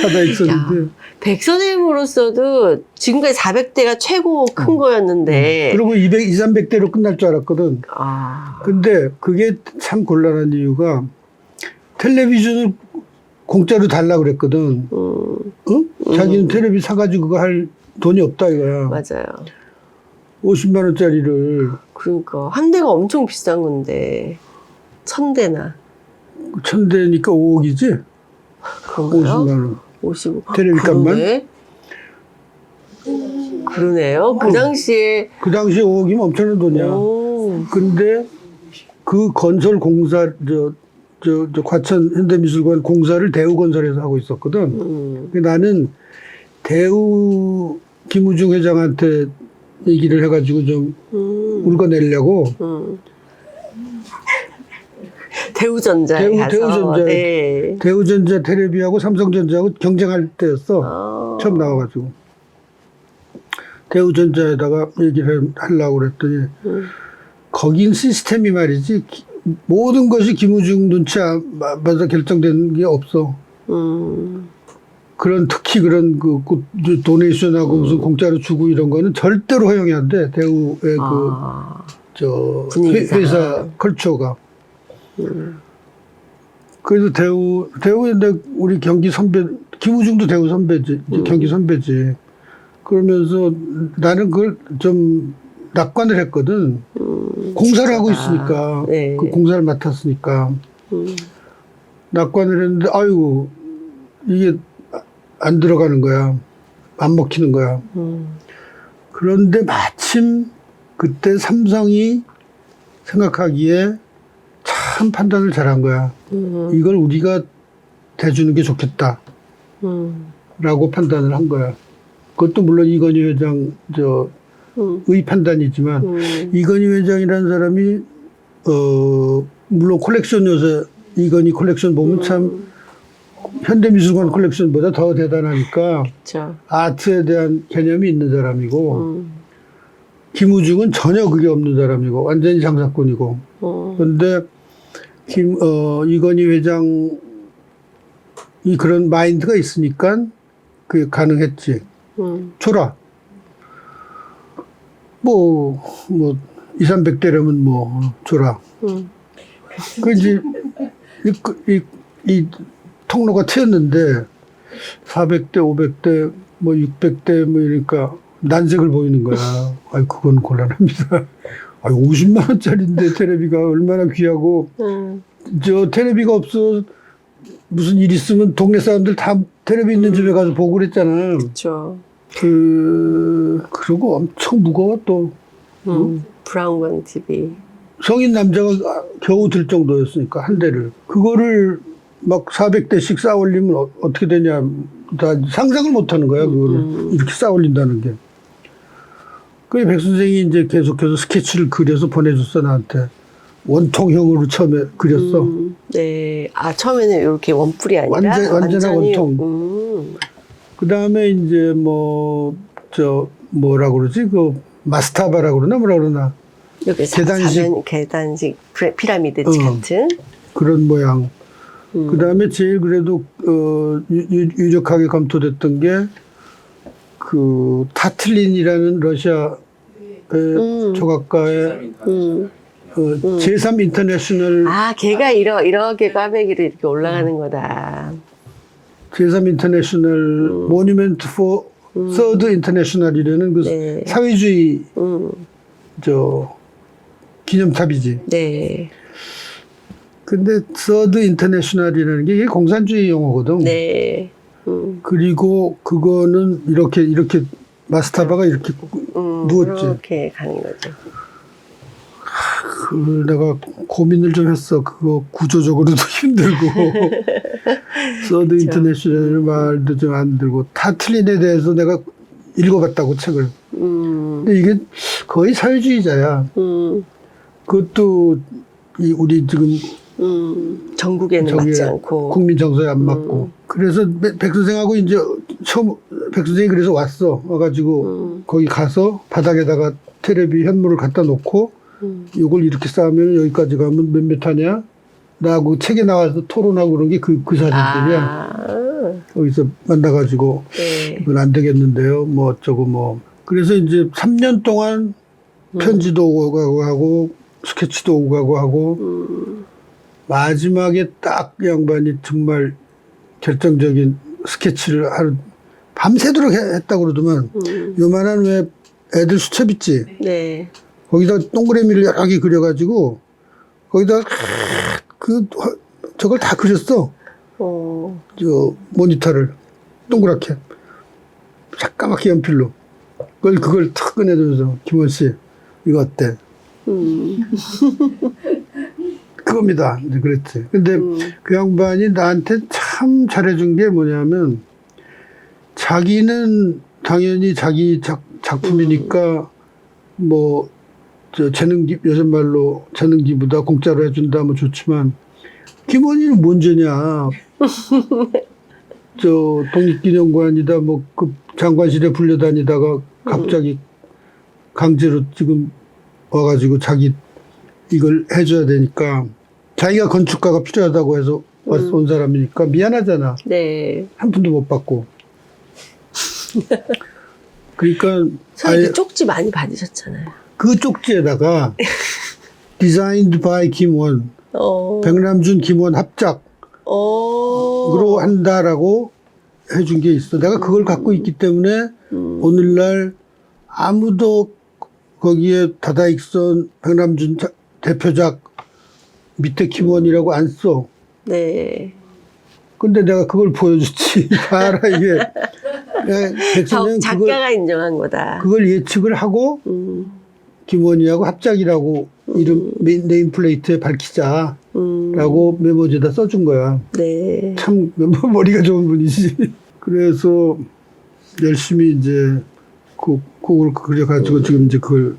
다다익선인데. 백선생으로서도 지금까지 400대가 최고 큰 거였는데. 그리고 200~300대로 끝날 줄 알았거든. 근데 그게 참 곤란한 이유가 텔레비전을 공짜로 달라고 그랬거든. 자기는 텔레비 사가지고 그거 할 돈이 없다 이거야. 맞아요. 50만 원짜리를. 그러니까 한 대가 엄청 비싼 건데 1000대나. 1000대니까 5억이지? 그런가요? 50만 원. 50. 텔레비 값만? 그러네요. 그 당시에 5억이면 엄청난 돈이야. 근데 그 건설 공사, 과천 현대미술관 공사를 대우건설에서 하고 있었거든. 나는 대우 김우중 회장한테 얘기를 해가지고 좀 울거내려고. 대우전자에 가서. 대우전자 테레비하고 삼성전자하고 경쟁할 때였어. 처음 나와가지고. 대우전자에다가 얘기를 하려고 그랬더니 거긴 시스템이 말이지 모든 것이 김우중 눈치 맞아 결정되는 게 없어. 특히 그런 도네이션하고 무슨 공짜로 주고 이런 거는 절대로 허용이 안 돼. 대우의 회사 컬처가. 그래서 대우에 우리 경기 선배, 김우중도 대우 선배지, 경기 선배지. 그러면서 나는 그걸 좀 낙관을 했거든. 공사를 하고 있으니까. 네. 그 공사를 맡았으니까. 낙관을 했는데, 아이고, 이게 안 들어가는 거야. 안 먹히는 거야. 그런데 마침 그때 삼성이 생각하기에 참 판단을 잘한 거야. 이걸 우리가 대주는 게 좋겠다. 라고 판단을 한 거야. 그것도 물론 이건희 회장 의 판단이지만 이건희 회장이라는 사람이 물론 콜렉션 요새 이건희 콜렉션 보면 참 현대미술관 콜렉션보다 더 대단하니까 그쵸. 아트에 대한 개념이 있는 사람이고 김우중은 전혀 그게 없는 사람이고 완전히 장사꾼이고 그런데 이건희 회장이 그런 마인드가 있으니까 그게 가능했지. 줘라. 200~300대라면 줘라. 그 이제 이 통로가 트였는데 400대, 500대, 600대 이러니까 난색을 보이는 거야. 아이 그건 곤란합니다. 50만 원짜리인데 테레비가 얼마나 귀하고 테레비가 없어 무슨 일 있으면 동네 사람들 다 테레비 있는 집에 가서 보고 그랬잖아. 그렇죠. 그리고 엄청 무거워 또. 브라운관 TV. 성인 남자가 겨우 들 정도였으니까 한 대를. 그거를 막 400대씩 쌓아 올리면 어떻게 되냐. 다 상상을 못 하는 거야, 그거를. 이렇게 쌓아 올린다는 게. 그래, 백 선생이 이제 계속해서 스케치를 그려서 보내줬어, 나한테. 원통형으로 처음에 그렸어. 네. 아, 처음에는 이렇게 원뿔이 아니라 완전한 완전히, 원통. 그 다음에 이제 뭐라 그러지? 그 마스타바라 그러나 뭐라 그러나. 이렇게 계단식 피라미드 같은 그런 모양. 그 다음에 제일 그래도, 유력하게 검토됐던 게, 그, 타틀린이라는 러시아 조각가의, 제3 인터내셔널. 아, 걔가 이렇게 꽈배기로 이렇게 올라가는 거다. 제3 인터내셔널 모니멘트 포 서드 인터내셔널이라는 그 네. 사회주의, 기념탑이지. 네. 근데 서드 인터내셔널이라는 게 이게 공산주의 용어거든. 네. 그리고 그거는 이렇게 마스타바가 이렇게 누웠지. 이렇게 가는 거죠. 그 내가 고민을 좀 했어. 그거 구조적으로도 힘들고 서드 인터내셔널 말도 좀 안 들고 타틀린에 대해서 내가 읽어봤다고 책을. 근데 이게 거의 사회주의자야. 그것도 우리 지금 전국에는 맞지 않고 국민 정서에 안 맞고. 그래서 백 선생하고 이제 처음 백 선생이 그래서 와가지고 거기 가서 바닥에다가 테레비 현물을 갖다 놓고 이걸 이렇게 쌓으면 여기까지 가면 몇 미터냐? 나하고 책에 나와서 토론하고 그런 게 그 사진들이야. 거기서 만나가지고 네. 이건 안 되겠는데요. 뭐 어쩌고 뭐. 그래서 이제 3년 동안 편지도 오고 가고 하고 스케치도 오고 가고 하고 마지막에 딱 양반이 정말 결정적인 스케치를 하루 밤새도록 했다고 그러더만 요만한 왜 애들 수첩 있지? 네. 거기다 동그라미를 여러 개 그려가지고 거기다 저걸 다 그렸어. 저 모니터를 동그랗게 새까맣게 연필로 그걸 탁 꺼내면서 김원 씨 이거 어때? 그겁니다. 이제 그랬지. 근데 그 양반이 나한테 참 잘해준 게 뭐냐면 자기는 당연히 자기 작품이니까 뭐 요즘 말로 재능기부다 공짜로 해준다 뭐 좋지만 김원희는 뭔 죄냐. 독립기념관이다 뭐 그 장관실에 불려다니다가 갑자기 강제로 지금 와가지고 자기 이걸 해줘야 되니까 자기가 건축가가 필요하다고 해서 온 사람이니까 미안하잖아. 네. 한 푼도 못 받고. 그러니까 선생님 쪽지 많이 받으셨잖아요. 그 쪽지에다가 Designed by 김원, 백남준 김원 합작으로 한다라고 해준 게 있어. 내가 그걸 갖고 있기 때문에 오늘날 아무도 거기에 다다익선 백남준 대표작 밑에 김원이라고 안 써. 네. 근데 내가 그걸 보여줬지. 봐라, 이게. 작가가 인정한 거다. 그걸 예측을 하고, 김원희하고 합작이라고 이름, 네임플레이트에 밝히자라고 메모지에다 써준 거야. 네. 참, 머리가 좋은 분이지. 그래서 열심히 이제 그걸 그려가지고 지금 이제 그걸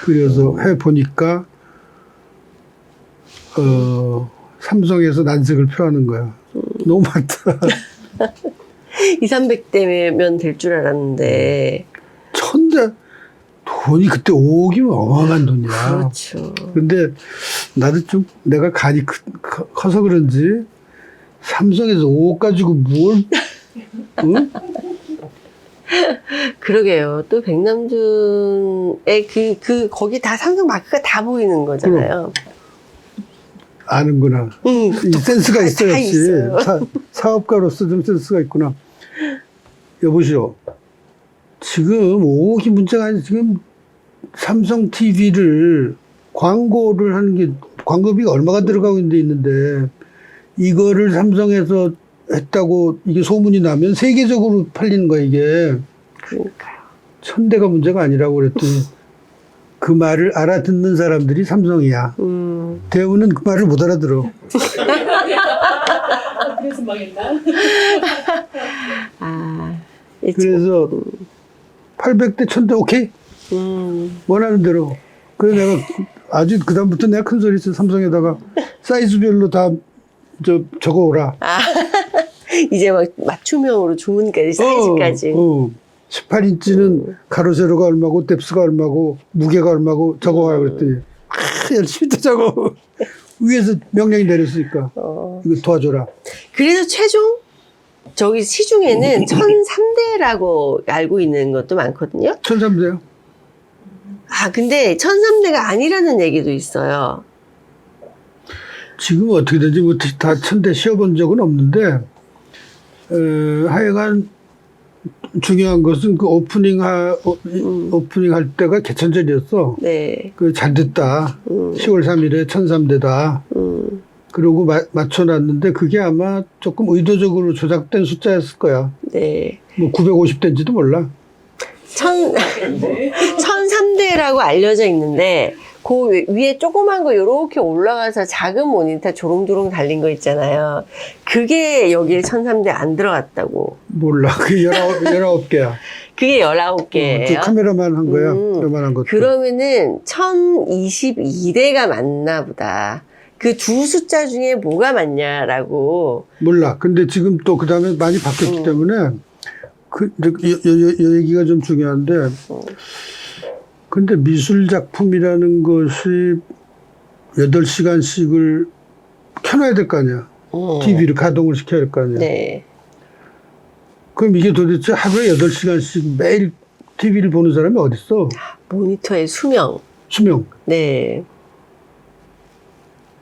그려서 해보니까, 삼성에서 난색을 표하는 거야. 너무 많다. 200~300대면 될 줄 알았는데. 돈이 그때 5억이면 어마어마한 돈이야. 그렇죠. 근데 나도 좀 내가 간이 커서 그런지 삼성에서 5억 가지고 뭘, 응? 그러게요. 또 백남준의 거기 다 삼성 마크가 다 보이는 거잖아요. 아는구나. 이 센스가 있어야지. 사업가로서 좀 센스가 있구나. 여보시오. 지금 5억이 문제가 아니라 지금 삼성 TV를 광고를 하는 게 광고비가 얼마가 들어가고 있는데 이거를 삼성에서 했다고 이게 소문이 나면 세계적으로 팔리는 거야, 이게. 그러니까요. 1000대가 문제가 아니라고 그랬더니 그 말을 알아듣는 사람들이 삼성이야. 대우는 그 말을 못 알아들어. 그래서 망했나? 그래서 800대 1000대 오케이. 원하는 대로. 그래서 내가 아주 그다음부터 내가 큰 소리 했어. 삼성에다가 사이즈별로 다 적어오라. 이제 막 맞춤형으로 주문까지 사이즈까지. 18인치는 가로 세로가 얼마고 뎁스가 얼마고 무게가 얼마고 적어와라 그랬더니 열심히 또 적어. 위에서 명령이 내렸으니까 이거 도와줘라. 그래서 최종 저기 시중에는 1003대라고 알고 있는 것도 많거든요. 1003대요. 근데 1003대가 아니라는 얘기도 있어요. 지금 어떻게 되지? 뭐 다 1000대 씌워본 적은 없는데 하여간 중요한 것은 그 오프닝 할 때가 개천절이었어. 네. 그 잘 됐다. 10월 3일에 1003대다. 그러고 맞춰놨는데 그게 아마 조금 의도적으로 조작된 숫자였을 거야. 네. 뭐 950대인지도 몰라. 1003대라고 알려져 있는데 그 위에 조그만 거 이렇게 올라가서 작은 모니터 조롱조롱 달린 거 있잖아요. 그게 여기에 1003대 안 들어갔다고. 몰라. 그게 19개야. 그게 19개예요. 그 카메라만 한 거야. 요만한 것도. 그러면은 1022대가 맞나 보다. 그 두 숫자 중에 뭐가 맞냐라고. 몰라. 근데 지금 또 그 다음에 많이 바뀌었기 때문에 이 얘기가 좀 중요한데 근데 미술 작품이라는 것이 8시간씩을 켜놔야 될 거 아니야. TV를 가동을 시켜야 될 거 아니야. 네. 그럼 이게 도대체 하루에 8시간씩 매일 TV를 보는 사람이 어딨어? 모니터의 수명. 수명. 네.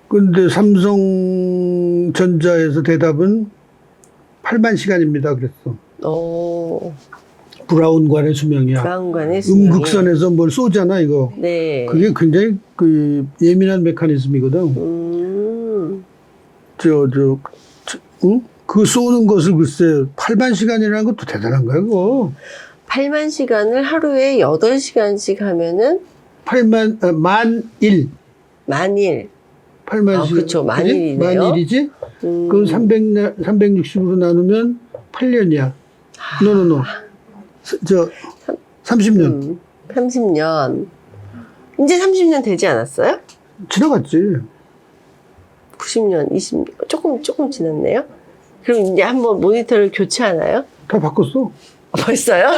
근데 삼성전자에서 대답은 8만 시간입니다. 그랬어. 브라운관의 수명이야. 브라운관의 수명이. 음극선에서 뭘 쏘잖아, 이거. 네. 그게 굉장히 그 예민한 메커니즘이거든. 응? 그 쏘는 것을 글쎄 8만 시간이라는 것도 대단한 거야, 그거. 8만 시간을 하루에 8시간씩 하면은 1. 만일. 8만 시간. 그쵸. 만일이네요. 만일이지? 그럼 360으로 나누면 8년이야. 노. 30년. 30년. 이제 30년 되지 않았어요? 지나갔지. 90년, 20년. 조금 지났네요? 그럼 이제 한번 모니터를 교체하나요? 다 바꿨어. 벌써요?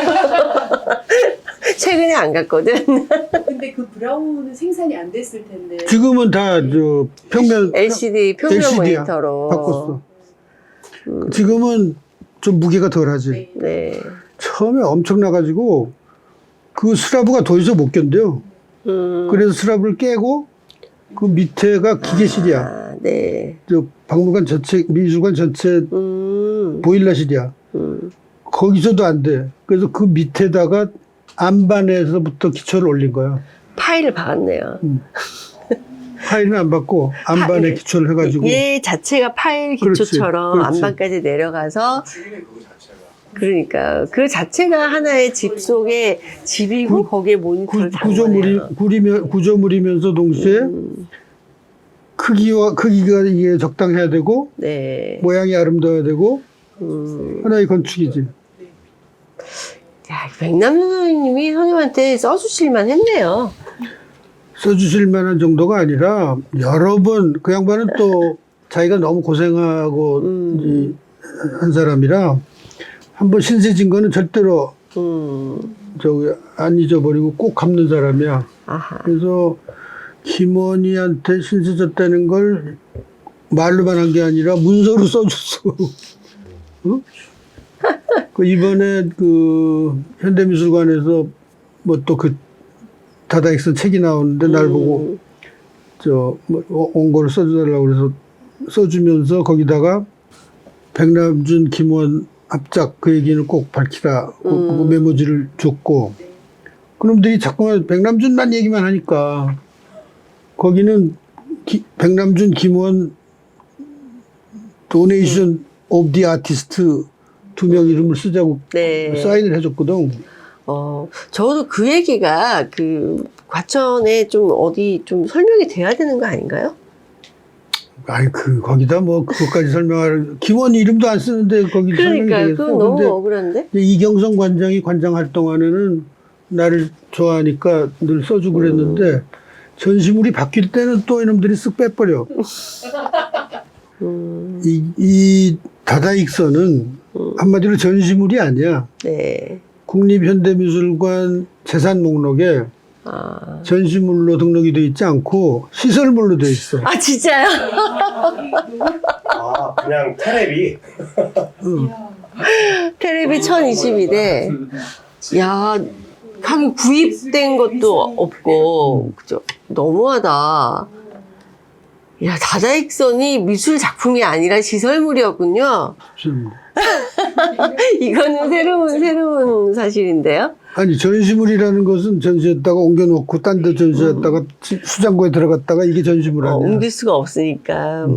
최근에 안 갔거든. 근데 그 브라운은 생산이 안 됐을 텐데. 지금은 다 평면 LCD 표면 LCD 야. 모니터로 바꿨어. 지금은 좀 무게가 덜하지. 네. 처음에 엄청나가지고 그 스라브가 더 이상 못 견뎌요. 그래서 스라브를 깨고 그 밑에가 기계실이야. 네. 박물관 전체, 미술관 전체 보일러실이야. 거기서도 안 돼. 그래서 그 밑에다가 안반에서부터 기초를 올린 거야. 파일을 박았네요. 파일은 안 받고 안반에 기초를 해가지고. 얘 자체가 파일 기초처럼 그렇지. 안반까지 내려가서 그러니까 그 자체가 하나의 집 속에 집이고 거기에 모니터를 단 거네요. 구조물이면서 동시에 크기가 이게 적당해야 되고 네. 모양이 아름다워야 되고 하나의 건축이지. 야, 백남준 선생님이 선생님한테 써주실만 했네요. 써주실 만한 정도가 아니라 여러 번 그 양반은 또 자기가 너무 고생하고 한 사람이라 한번 신세진 거는 절대로 안 잊어버리고 꼭 갚는 사람이야. 아하. 그래서 김원희한테 신세 졌다는 걸 말로만 한 게 아니라 문서로 써줬어. 어? 그 이번에 그 현대미술관에서 뭐 또 그 다다익선 책이 나오는데 날 보고 원고를 써주달라고 그래서 써주면서 거기다가 백남준, 김원 합작 그 얘기는 꼭 밝히라. 그 메모지를 줬고 그놈들이 자꾸만 백남준만 얘기만 하니까 거기는 백남준, 김원 도네이션 오브 디 아티스트 2명 이름을 쓰자고 네. 사인을 해줬거든. 저도 그 얘기가 그 과천에 좀 어디 좀 설명이 돼야 되는 거 아닌가요? 아이, 거기다 뭐, 그것까지 설명할, 김원 이름도 안 쓰는데 거기 설명이 그러니까 되겠어. 그건 너무 근데 억울한데? 이경성 관장이 관장 활동안에는 나를 좋아하니까 늘 써주고 그랬는데, 전시물이 바뀔 때는 또 이놈들이 쓱 빼버려. 이 다다익선은 한마디로 전시물이 아니야. 네. 국립현대미술관 재산 목록에 전시물로 등록이 돼 있지 않고 시설물로 돼 있어. 아, 진짜요? 아, 그냥 테레비. 테레비 1022대. 야, 하긴 구입된 것도 없고, 그죠? 너무하다. 야, 다다익선이 미술 작품이 아니라 시설물이었군요. 이거는 새로운 사실인데요? 아니, 전시물이라는 것은 전시했다가 옮겨놓고 딴 데 전시했다가 수장고에 들어갔다가 이게 전시물 아니야. 옮길 수가 없으니까.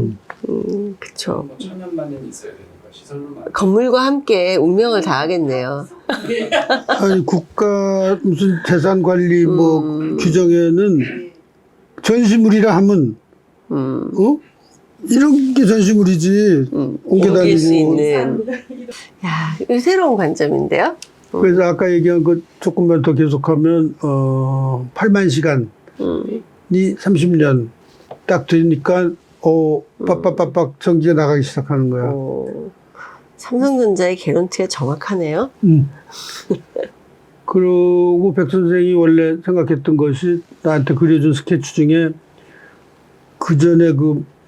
그쵸. 천년만년 있어야 되니까 시설로만. 건물과 함께 운명을 다하겠네요. 아니, 국가 무슨 재산 관리 뭐 규정에는 전시물이라 하면 이런 게 전시물이지. 옮길 수 옮겨다니고. 있는. 야, 이거 새로운 관점인데요? 그래서 아까 얘기한 거 조금만 더 계속하면 8만 시간이 30년 딱 되니까 빡빡빡빡 전기가 나가기 시작하는 거야. 삼성전자의 개런티가 정확하네요. 그리고 백 선생이 원래 생각했던 것이 나한테 그려준 스케치 중에 그 전에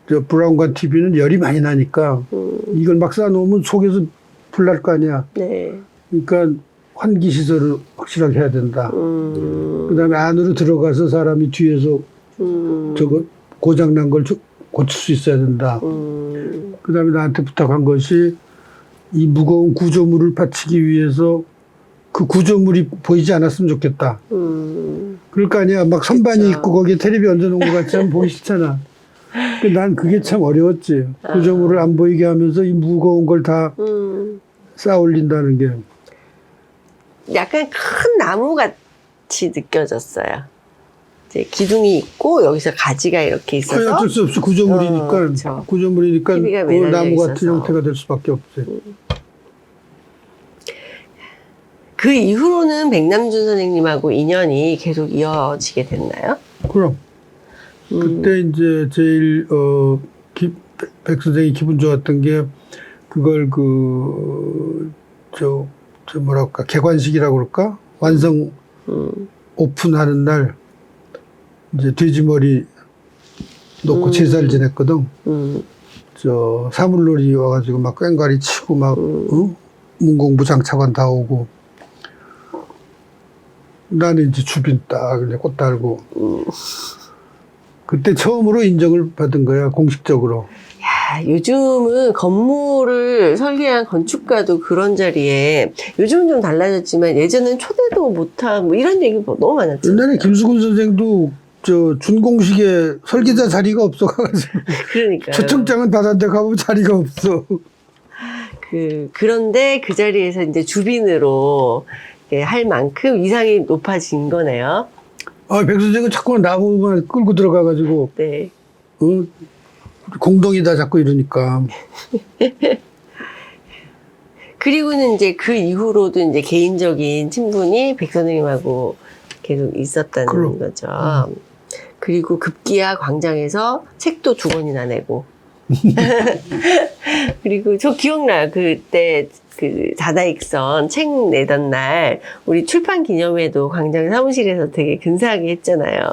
저 브라운관 TV는 열이 많이 나니까 이걸 막 쌓아놓으면 속에서 불날 거 아니야. 네. 그러니까 환기 시설을 확실하게 해야 된다. 그다음에 안으로 들어가서 사람이 뒤에서 저거 고장난 걸 고칠 수 있어야 된다. 그다음에 나한테 부탁한 것이 이 무거운 구조물을 받치기 위해서 그 구조물이 보이지 않았으면 좋겠다. 그럴 거 아니야. 막 선반이 그쵸. 있고 거기에 텔레비 얹어놓은 것 같이 하면 보기 싫잖아. 난 그게 참 어려웠지. 구조물을 안 보이게 하면서 이 무거운 걸 다 쌓아 올린다는 게. 약간 큰 나무 같이 느껴졌어요. 이제 기둥이 있고 여기서 가지가 이렇게 아니, 있어서 어쩔 수 없이 구조물이니까. 그쵸. 구조물이니까 TV가 그 매달려 나무 같은 있어서. 형태가 될 수밖에 없지. 그 이후로는 백남준 선생님하고 인연이 계속 이어지게 됐나요? 그럼. 그때 이제 제일, 백 선생이 기분 좋았던 게, 그걸 뭐랄까, 개관식이라고 그럴까? 완성 오픈하는 날, 이제 돼지머리 놓고 제사를 지냈거든. 사물놀이 와가지고 막 꽹과리 치고 막, 문공부 장차관 다 오고. 나는 이제 주빈 딱 그냥 꽃 달고. 그때 처음으로 인정을 받은 거야, 공식적으로. 야, 요즘은 건물을 설계한 건축가도 그런 자리에 요즘은 좀 달라졌지만 예전엔 초대도 못한 뭐 이런 얘기 너무 많았죠. 옛날에 김수근 선생도 저 준공식에 설계자 자리가 없어가지고 그러니까 초청장은 받았는데 가보면 자리가 없어. 그런데 그 자리에서 이제 주빈으로 이렇게 할 만큼 이상이 높아진 거네요. 백 선생은 자꾸 나무만 끌고 들어가가지고 네. 공동이다 자꾸 이러니까. 그리고는 이제 그 이후로도 이제 개인적인 친분이 백 선생님하고 계속 있었다는 그럼. 거죠. 그리고 급기야 광장에서 책도 2권이나 내고. 그리고 저 기억나요. 그때 그 다다익선 책 내던 날 우리 출판 기념회도 광장 사무실에서 되게 근사하게 했잖아요.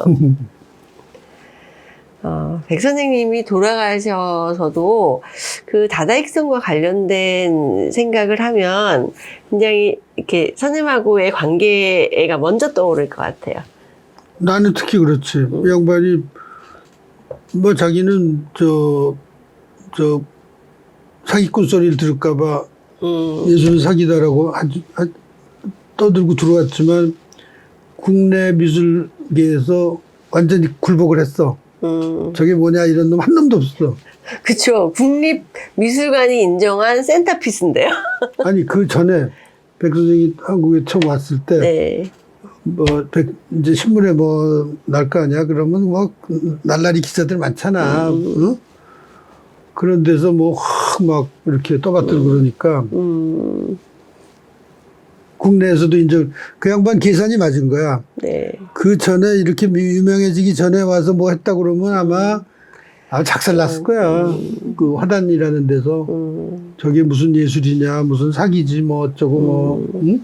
백 선생님이 돌아가셔서도 그 다다익선과 관련된 생각을 하면 굉장히 이렇게 선생님하고의 관계가 먼저 떠오를 것 같아요. 나는 특히 그렇지. 이 양반이 뭐 자기는 저 사기꾼 소리를 들을까봐 예술은 사기다라고 아주 떠들고 들어왔지만 국내 미술계에서 완전히 굴복을 했어. 저게 뭐냐 이런 놈 한 놈도 없어. 그쵸. 국립미술관이 인정한 센터피스인데요. 아니 그 전에 백 선생이 한국에 처음 왔을 때, 네. 이제 신문에 뭐 날 거 아니야? 그러면 뭐 날라리 기사들 많잖아. 응? 그런 데서 뭐 막 이렇게 떠받들고 그러니까 국내에서도 이제 그 양반 계산이 맞은 거야. 네. 그 전에 이렇게 유명해지기 전에 와서 뭐 했다 그러면 아마 작살 났을 거야. 그 화단이라는 데서. 저게 무슨 예술이냐, 무슨 사기지, 뭐 어쩌고 뭐. 응?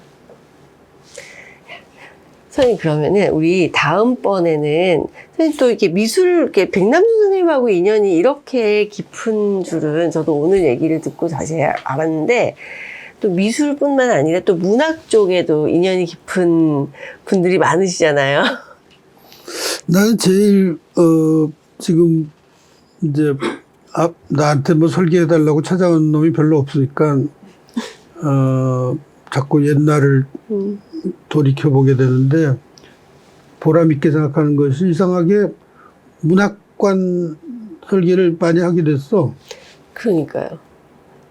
선생님, 그러면은, 우리 다음번에는, 선생님 또 이렇게 이렇게 백남준 선생님하고 인연이 이렇게 깊은 줄은 저도 오늘 얘기를 듣고 자세히 알았는데, 또 미술뿐만 아니라 또 문학 쪽에도 인연이 깊은 분들이 많으시잖아요. 나는 제일, 지금, 이제, 나한테 뭐 설계해달라고 찾아온 놈이 별로 없으니까, 자꾸 옛날을 돌이켜보게 되는데, 보람있게 생각하는 것이 이상하게 문학관 설계를 많이 하게 됐어. 그러니까요.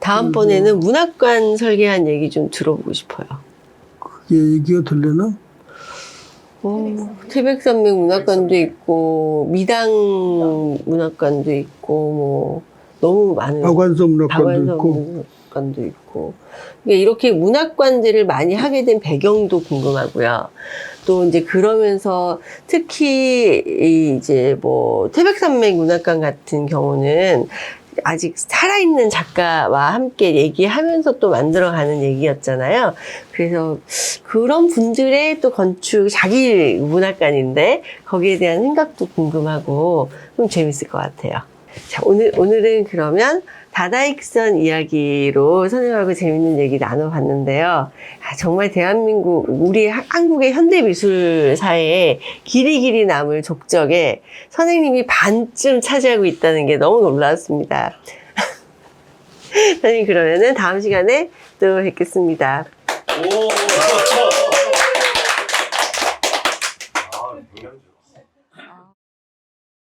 다음번에는 문학관 설계한 얘기 좀 들어보고 싶어요. 그게 얘기가 들려나? 태백산맥 문학관도 있고, 미당 문학관도 있고, 뭐, 너무 많은. 박완서 문학관도 박완서 있고. 문학관도 있고. 그러니까 이렇게 문학관들을 많이 하게 된 배경도 궁금하고요. 또 이제 그러면서 특히 이제 뭐 태백산맥 문학관 같은 경우는 아직 살아있는 작가와 함께 얘기하면서 또 만들어가는 얘기였잖아요. 그래서 그런 분들의 또 자기 문학관인데 거기에 대한 생각도 궁금하고 좀 재밌을 것 같아요. 자, 오늘은 그러면 다다익선 이야기로 선생님하고 재밌는 얘기 나눠봤는데요. 정말 대한민국, 우리 한국의 현대미술사에 길이 남을 족적에 선생님이 반쯤 차지하고 있다는 게 너무 놀라웠습니다. 선생님, 그러면은 다음 시간에 또 뵙겠습니다. 오.